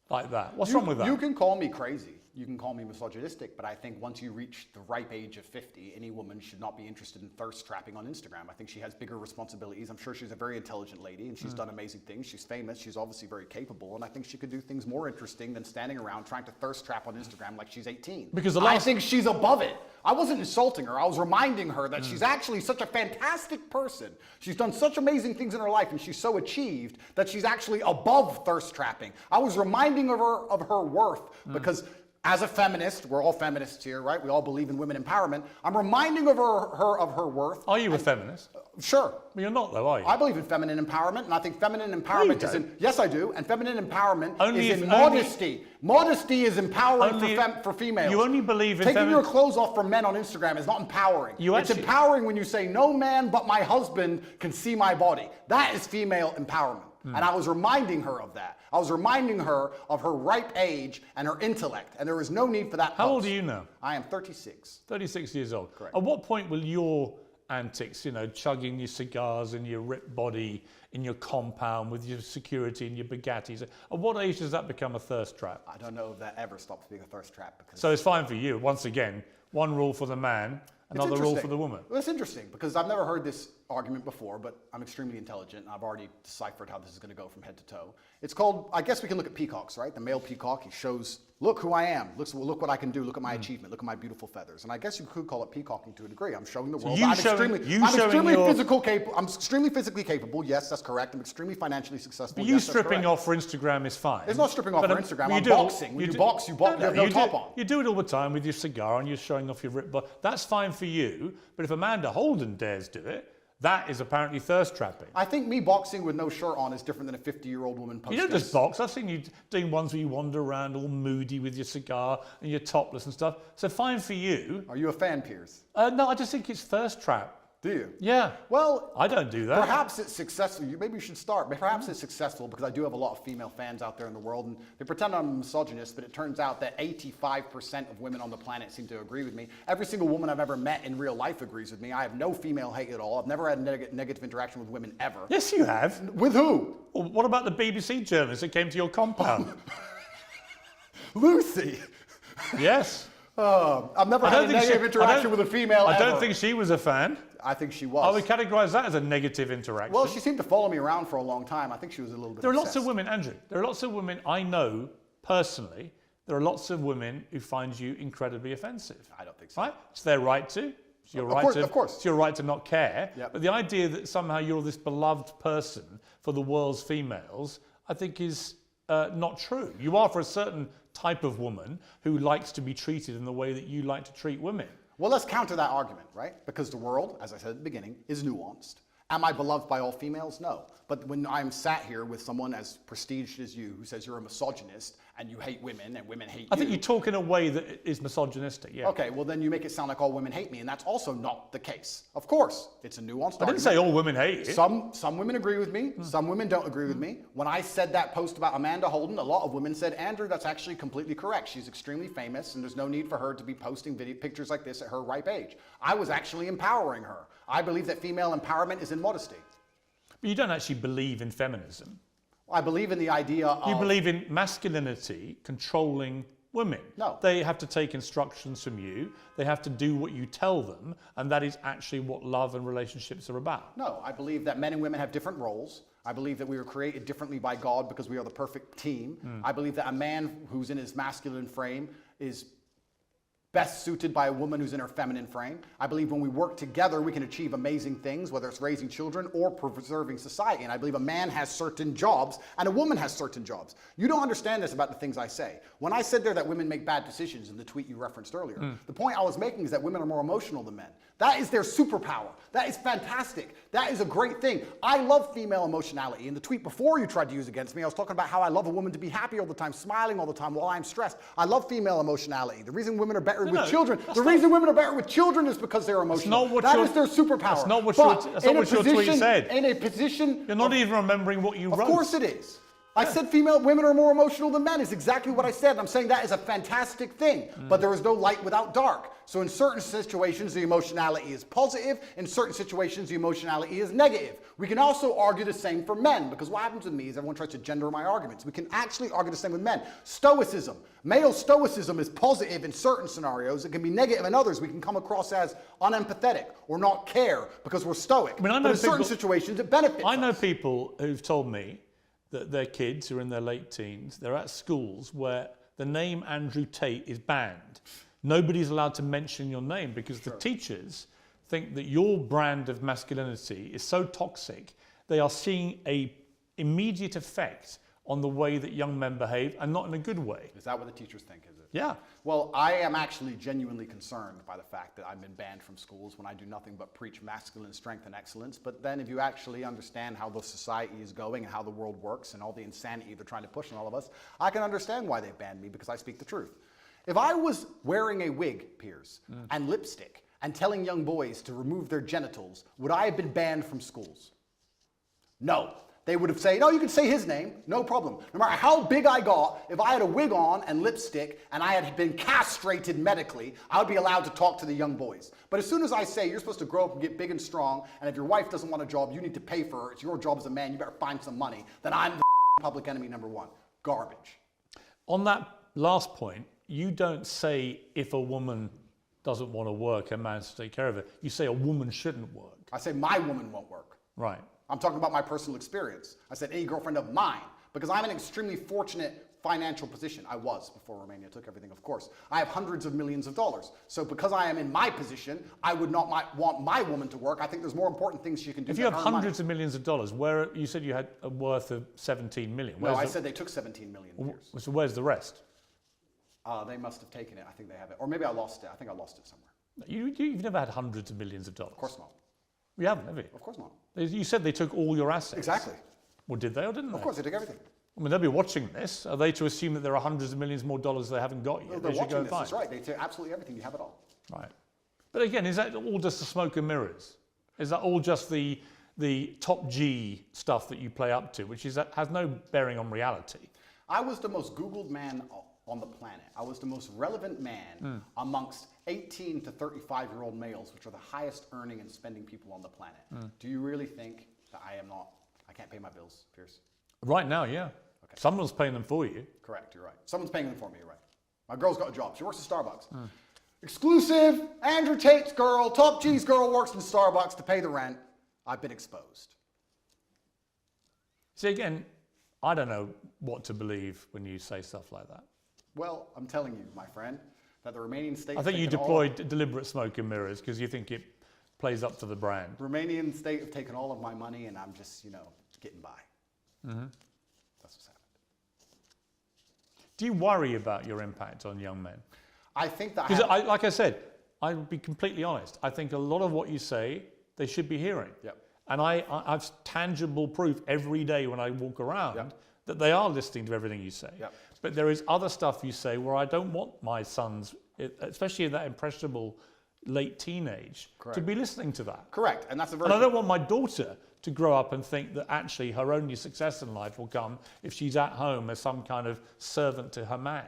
like that. What's wrong with that? You can call me crazy. You can call me misogynistic, but I think once you reach the ripe age of 50, any woman should not be interested in thirst trapping on Instagram. I think she has bigger responsibilities. I'm sure she's a very intelligent lady and she's done amazing things. She's famous. She's obviously very capable. And I think she could do things more interesting than standing around trying to thirst trap on Instagram like she's 18. Because I think she's above it. I wasn't insulting her. I was reminding her that she's actually such a fantastic person. She's done such amazing things in her life and she's so achieved that she's actually above thirst trapping. I was reminding her of her worth because as a feminist, we're all feminists here, right? We all believe in women empowerment. I'm reminding her of her worth. Are you a feminist? Sure. Well, you're not though, are you? I believe in feminine empowerment, and I think feminine empowerment is in... Yes, I do. And feminine empowerment is in modesty. Modesty is empowering for females. You only believe in... Taking your clothes off for men on Instagram is not empowering. It's empowering when you say, no man but my husband can see my body. That is female empowerment. And I was reminding her of that. I was reminding her of her ripe age and her intellect. And there is no need for that. How old are you now? I am 36. 36 years old. Correct. At what point will your antics, chugging your cigars and your ripped body in your compound with your security and your Bugattis, at what age does that become a thirst trap? I don't know if that ever stops being a thirst trap. So it's fine for you. Once again, one rule for the man, another rule for the woman. Well, it's interesting because I've never heard this argument before, but I'm extremely intelligent and I've already deciphered how this is going to go from head to toe. It's called, I guess we can look at peacocks, right? The male peacock, he shows, look who I am, look what I can do, look at my achievement, look at my beautiful feathers. And I guess you could call it peacocking to a degree. I'm showing the world. I'm extremely physically capable. Yes, that's correct. I'm extremely financially successful. But you stripping off for Instagram is fine. It's not stripping off for Instagram. I'm boxing. When you box, you have no top on. You do it all the time with your cigar and you're showing off your ripped body. That's fine for you. But if Amanda Holden dares do it, that is apparently thirst trapping. I think me boxing with no shirt on is different than a 50-year-old woman posting. You don't just box. I've seen you doing ones where you wander around all moody with your cigar and you're topless and stuff. So fine for you. Are you a fan, Piers? No, I just think it's thirst trap. Do you? Yeah. Well, I don't do that. Perhaps it's successful. Maybe you should start. Perhaps it's successful because I do have a lot of female fans out there in the world, and they pretend I'm a misogynist, but it turns out that 85% of women on the planet seem to agree with me. Every single woman I've ever met in real life agrees with me. I have no female hate at all. I've never had negative interaction with women ever. Yes, you have. With who? Well, what about the BBC journalist that came to your compound? Lucy. Yes. I've never had a negative interaction with a female I don't think she was a fan. I think she was. I would categorise that as a negative interaction. Well, she seemed to follow me around for a long time. I think she was a little bit There are obsessed. lots of women, Andrew. There are lots of women I know personally. There are lots of women who find you incredibly offensive. I don't think so. Right? It's their right to. It's your Of course. It's your right to not care. Yep. But the idea that somehow you're this beloved person for the world's females, I think is not true. You are for a certain type of woman who likes to be treated in the way that you like to treat women. Well, let's counter that argument, right? Because the world, as I said at the beginning, is nuanced. Am I beloved by all females? No. But when I'm sat here with someone as prestiged as you who says you're a misogynist and you hate women and women hate you. I think you talk in a way that is misogynistic, yeah. Okay, well then you make it sound like all women hate me, and that's also not the case. Of course, it's a nuanced argument. I didn't say all women hate you. Some women agree with me, some women don't agree with me. When I said that post about Amanda Holden, a lot of women said, Andrew, that's actually completely correct. She's extremely famous and there's no need for her to be posting pictures like this at her ripe age. I was actually empowering her. I believe that female empowerment is in modesty. But you don't actually believe in feminism. I believe in the idea of... You believe in masculinity controlling women. No. They have to take instructions from you. They have to do what you tell them. And that is actually what love and relationships are about. No, I believe that men and women have different roles. I believe that we were created differently by God because we are the perfect team. I believe that a man who's in his masculine frame is best suited by a woman who's in her feminine frame. I believe when we work together, we can achieve amazing things, whether it's raising children or preserving society. And I believe a man has certain jobs and a woman has certain jobs. You don't understand this about the things I say. When I said there that women make bad decisions in the tweet you referenced earlier, the point I was making is that women are more emotional than men. That is their superpower. That is fantastic. That is a great thing. I love female emotionality. In the tweet before you tried to use against me, I was talking about how I love a woman to be happy all the time, smiling all the time while I'm stressed. I love female emotionality. The reason women are better with children, women are better with children is because they're emotional. That is their superpower. That's not what your tweet said. In a position... You're not even remembering what you wrote. Of course it is. I said women are more emotional than men is exactly what I said. I'm saying that is a fantastic thing, but there is no light without dark. So in certain situations, the emotionality is positive. In certain situations, the emotionality is negative. We can also argue the same for men, because what happens with me is everyone tries to gender my arguments. We can actually argue the same with men. Stoicism. Male stoicism is positive in certain scenarios. It can be negative in others. We can come across as unempathetic or not care because we're stoic. I mean, I know but in certain people, situations, it benefits I know us. people who've told me that their kids who are in their late teens, they're at schools where the name Andrew Tate is banned. Nobody's allowed to mention your name because the teachers think that your brand of masculinity is so toxic, they are seeing an immediate effect on the way that young men behave, and not in a good way. Is that what the teachers think, is it? Yeah. Well, I am actually genuinely concerned by the fact that I've been banned from schools when I do nothing but preach masculine strength and excellence. But then if you actually understand how the society is going and how the world works and all the insanity they're trying to push on all of us, I can understand why they've banned me, because I speak the truth. If I was wearing a wig, Piers, and lipstick, and telling young boys to remove their genitals, would I have been banned from schools? No. They would have said, no, you can say his name, no problem. No matter how big I got, if I had a wig on and lipstick and I had been castrated medically, I would be allowed to talk to the young boys. But as soon as I say you're supposed to grow up and get big and strong, and if your wife doesn't want a job, you need to pay for her, it's your job as a man, you better find some money, then I'm the public enemy number one. Garbage. On that last point, you don't say if a woman doesn't want to work, a man should take care of it. You say a woman shouldn't work. I say my woman won't work. Right. I'm talking about my personal experience. I said any girlfriend of mine, because I'm in an extremely fortunate financial position. I was before Romania took everything, of course. I have hundreds of millions of dollars. So because I am in my position, I would not want my woman to work. I think there's more important things she can do. If you have hundreds of millions of dollars, where you said you had a worth of 17 million. No, I said they took 17 million. Piers. So where's the rest? They must have taken it. I think they have it. Or maybe I lost it. I think I lost it somewhere. You've never had hundreds of millions of dollars. Of course not. You haven't, have you? Of course not. You said they took all your assets. Exactly. Well, did they or didn't they? Of course, they took everything. I mean, they'll be watching this. Are they to assume that there are hundreds of millions more dollars they haven't got yet? No, they're watching this. That's right. They take absolutely everything. You have it all. Right. But again, is that all just the smoke and mirrors? Is that all just the top G stuff that you play up to, which is has no bearing on reality? I was the most Googled man on the planet. I was the most relevant man amongst 18 to 35-year-old males, which are the highest earning and spending people on the planet. Do you really think that I can't pay my bills, Piers? Right now, yeah. Okay. Someone's paying them for you. Correct, you're right. Someone's paying them for me, you're right. My girl's got a job. She works at Starbucks. Exclusive, Andrew Tate's girl, top G's girl works in Starbucks to pay the rent. I've been exposed. See, again, I don't know what to believe when you say stuff like that. Well, I'm telling you, my friend, that the Romanian state... I think you deployed deliberate smoke and mirrors because you think it plays up to the brand. The Romanian state have taken all of my money and I'm just, getting by. That's what's happened. Do you worry about your impact on young men? I think that... Because, like I said, I'll be completely honest. I think a lot of what you say, they should be hearing. Yep. And I've tangible proof every day when I walk around that they are listening to everything you say. Yep. But there is other stuff you say where I don't want my sons, especially in that impressionable late teenage, to be listening to that. Correct. And that's a very... And I don't want my daughter to grow up and think that actually her only success in life will come if she's at home as some kind of servant to her man.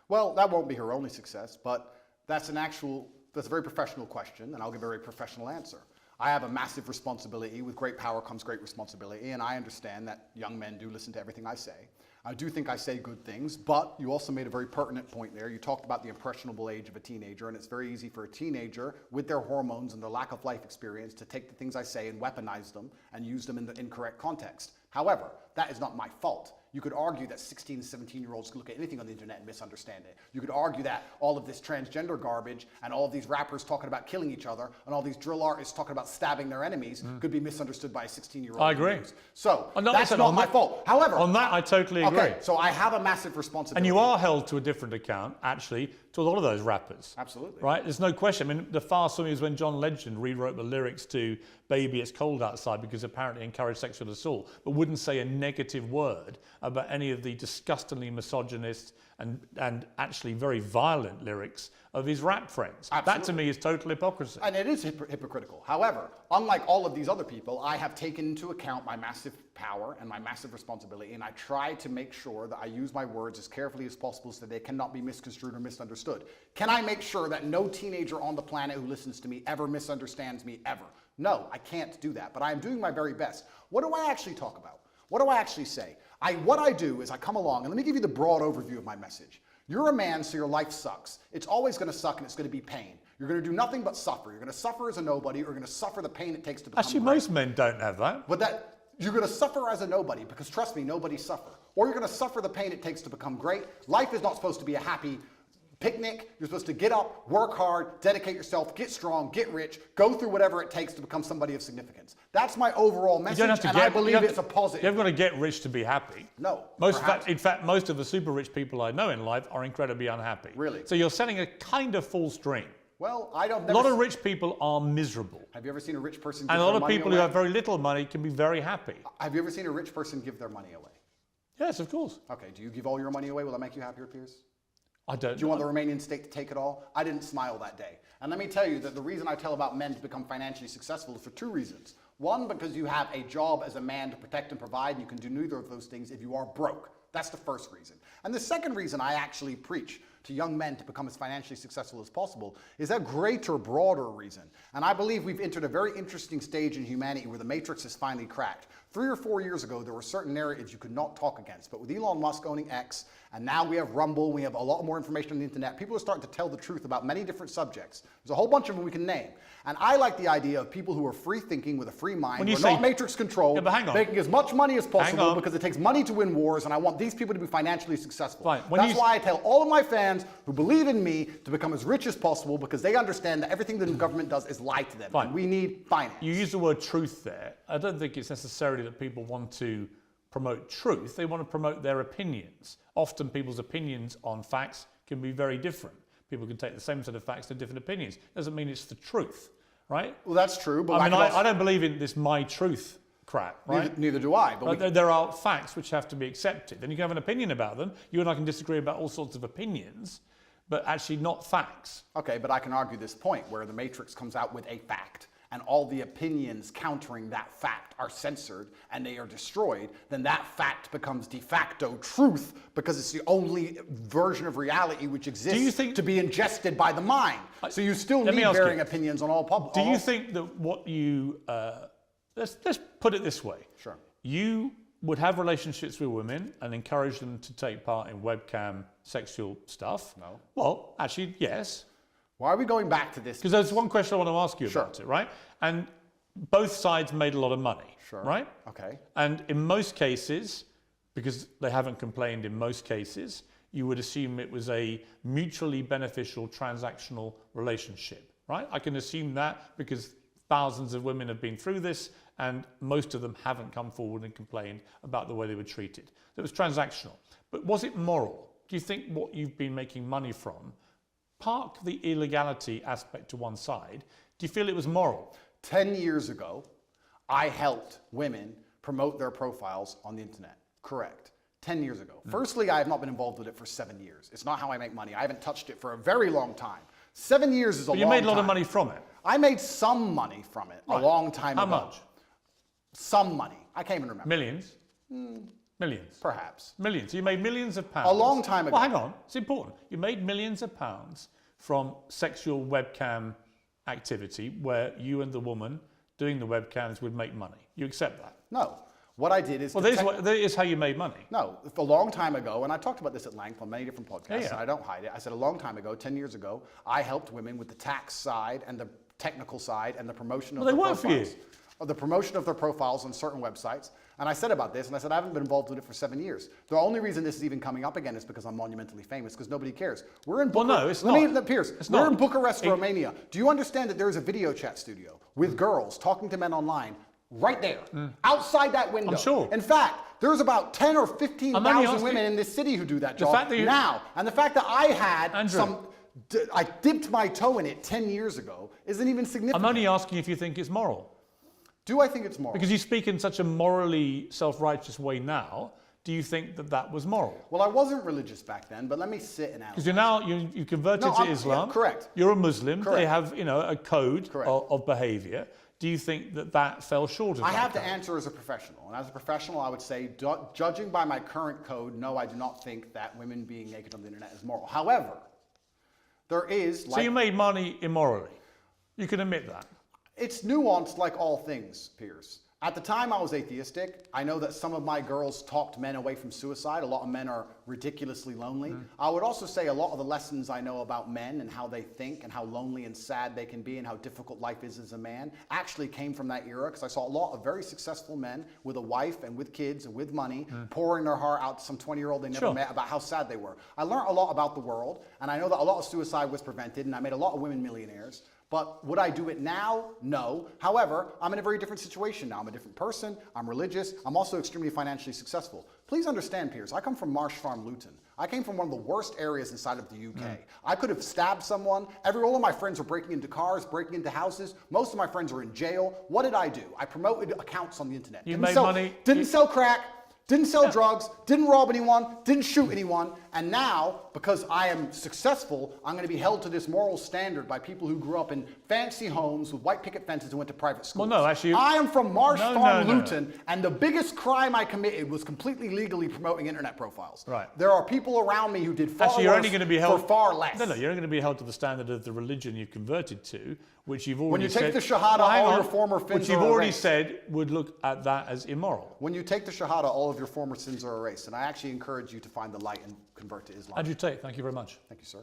Well, that won't be her only success, but that's a very professional question, and I'll give a very professional answer. I have a massive responsibility. With great power comes great responsibility, and I understand that young men do listen to everything I say. I do think I say good things, but you also made a very pertinent point there. You talked about the impressionable age of a teenager, and it's very easy for a teenager with their hormones and their lack of life experience to take the things I say and weaponize them and use them in the incorrect context. However, that is not my fault. You could argue that 16 and 17-year-olds can look at anything on the internet and misunderstand it. You could argue that all of this transgender garbage and all of these rappers talking about killing each other and all these drill artists talking about stabbing their enemies could be misunderstood by a 16-year-old. I agree. So that's not my fault. However, on that I totally agree. Okay, so I have a massive responsibility. And you are held to a different account, actually, to a lot of those rappers. Absolutely. Right? There's no question. I mean, the far swing is when John Legend rewrote the lyrics to Baby It's Cold Outside because apparently encouraged sexual assault, but wouldn't say a negative word about any of the disgustingly misogynist and actually very violent lyrics of his rap friends. Absolutely. That to me is total hypocrisy. And it is hypocritical. However, unlike all of these other people, I have taken into account my massive power and my massive responsibility, and I try to make sure that I use my words as carefully as possible so that they cannot be misconstrued or misunderstood. Can I make sure that no teenager on the planet who listens to me ever misunderstands me ever? No, I can't do that, but I am doing my very best. What do I actually talk about? What do I actually say? What I do is I come along, and let me give you the broad overview of my message. You're a man, so your life sucks. It's always going to suck, and it's going to be pain. You're going to do nothing but suffer. You're going to suffer as a nobody, or you're going to suffer the pain it takes to become Actually, great. most men don't have that. But you're going to suffer as a nobody, because trust me, nobody suffer. Or you're going to suffer the pain it takes to become great. Life is not supposed to be a happy picnic. You're supposed to get up, work hard, dedicate yourself, get strong, get rich, go through whatever it takes to become somebody of significance. That's my overall message, and I believe it's a positive. You haven't got to get rich to be happy. No. In fact, most of the super rich people I know in life are incredibly unhappy. Really? So you're setting a kind of false dream. Well, A lot of rich people are miserable. Have you ever seen a rich person give And a their lot of money people away? who have very little money can be very happy. Have you ever seen a rich person give their money away? Yes, of course. Okay, do you give all your money away? Will that make you happier, Piers? I don't Do you want the Romanian state to take it all? I didn't smile that day. And let me tell you that the reason I tell about men to become financially successful is for two reasons. One, because you have a job as a man to protect and provide, and you can do neither of those things if you are broke. That's the first reason. And the second reason I actually preach to young men to become as financially successful as possible is a greater, broader reason. And I believe we've entered a very interesting stage in humanity where the matrix is finally cracked. 3 or 4 years ago, there were certain narratives you could not talk against. But with Elon Musk owning X, and now we have Rumble, we have a lot more information on the internet, people are starting to tell the truth about many different subjects. There's a whole bunch of them we can name. And I like the idea of people who are free thinking with a free mind, who are not matrix controlled, making as much money as possible because it takes money to win wars, and I want these people to be financially successful. That's why I tell all of my fans who believe in me to become as rich as possible, because they understand that everything the government does is lie to them. And we need finance. You use the word truth there. I don't think it's necessarily that people want to promote truth. They want to promote their opinions. Often people's opinions on facts can be very different. People can take the same set of facts to different opinions. Doesn't mean it's the truth, right? Well, that's true. But I don't believe in this my truth crap, right? Neither do I. But there are facts which have to be accepted. And you can have an opinion about them. You and I can disagree about all sorts of opinions, but actually not facts. Okay, but I can argue this point where the matrix comes out with a fact, and all the opinions countering that fact are censored and they are destroyed, then that fact becomes de facto truth because it's the only version of reality which exists to be ingested by the mind. So you still need varying opinions on all public. Do you think that what you, let's put it this way. Sure. You would have relationships with women and encourage them to take part in webcam sexual stuff? No. Well, actually, yes. Why are we going back to this? Because there's one question I want to ask you about it, right? And both sides made a lot of money, right? Okay. And in most cases, because they haven't complained in most cases, you would assume it was a mutually beneficial transactional relationship, right? I can assume that because thousands of women have been through this and most of them haven't come forward and complained about the way they were treated. It was transactional. But was it moral? Do you think what you've been making money from, park the illegality aspect to one side, do you feel it was moral? 10 years ago, I helped women promote their profiles on the internet. Correct. 10 years ago. Firstly, I have not been involved with it for 7 years. It's not how I make money. I haven't touched it for a very long time. 7 years is a long time. But you made a lot of money from it. I made some money from it a long time ago. How much? Some money. I can't even remember. Millions? Millions? Perhaps. Millions. You made millions of pounds. A long time ago. Well, hang on. It's important. You made millions of pounds from sexual webcam activity where you and the woman doing the webcams would make money. You accept that? No. What I did is... Well, that is how you made money. No. A long time ago, and I talked about this at length on many different podcasts, and I don't hide it. I said a long time ago, 10 years ago, I helped women with the tax side and the technical side and the promotion of their profiles. Well, they work for you. The promotion of their profiles on certain websites. And I said about this, and I said I haven't been involved with it for 7 years. The only reason this is even coming up again is because I'm monumentally famous, because nobody cares. We're in Bucharest. Well, no, it's not. Piers, we're in Bucharest, Romania. Do you understand that there is a video chat studio with girls talking to men online right there, outside that window? I'm sure. In fact, there's about 10 or 15,000 women in this city who do that job now. And the fact that I had I dipped my toe in it 10 years ago isn't even significant. I'm only asking if you think it's moral. Do I think it's moral? Because you speak in such a morally self-righteous way now. do you think that that was moral? Well, I wasn't religious back then, but let me sit and Because analyze. you're now, you converted No, to I'm- Islam. yeah, correct. You're a Muslim. Correct. They have, a code Correct. of behavior. Do you think that that fell short of I that have to code? answer as a professional. And as a professional, I would say, judging by my current code, no, I do not think that women being naked on the internet is moral. However, there is... So you made money immorally. You can admit that. It's nuanced like all things, Piers. At the time I was atheistic. I know that some of my girls talked men away from suicide. A lot of men are ridiculously lonely. I would also say a lot of the lessons I know about men and how they think and how lonely and sad they can be and how difficult life is as a man actually came from that era, because I saw a lot of very successful men with a wife and with kids and with money pouring their heart out to some 20-year-old they never met about how sad they were. I learned a lot about the world, and I know that a lot of suicide was prevented, and I made a lot of women millionaires. But would I do it now? No. However, I'm in a very different situation now. I'm a different person. I'm religious. I'm also extremely financially successful. Please understand, Piers, I come from Marsh Farm, Luton. I came from one of the worst areas inside of the UK. I could have stabbed someone. All of my friends were breaking into cars, breaking into houses. Most of my friends are in jail. What did I do? I promoted accounts on the internet. You made money. Didn't sell crack. Didn't sell drugs, didn't rob anyone, didn't shoot anyone, and now, because I am successful, I'm going to be held to this moral standard by people who grew up in fancy homes with white picket fences and went to private schools. Well, no, actually... I am from Marsh Farm, No. Luton, and the biggest crime I committed was completely legally promoting internet profiles. Right. There are people around me who did far Actually, you're worse only going to be held for far less. No, you're only going to be held to the standard of the religion you've converted to, which you've already When you take said, the Shahada, Well, hang all on, your former sins which you've are already erased. said would look at that as immoral. When you take the Shahada, all of your former sins are erased, and I actually encourage you to find the light and convert to Islam. Andrew Tate, thank you very much. Thank you, sir.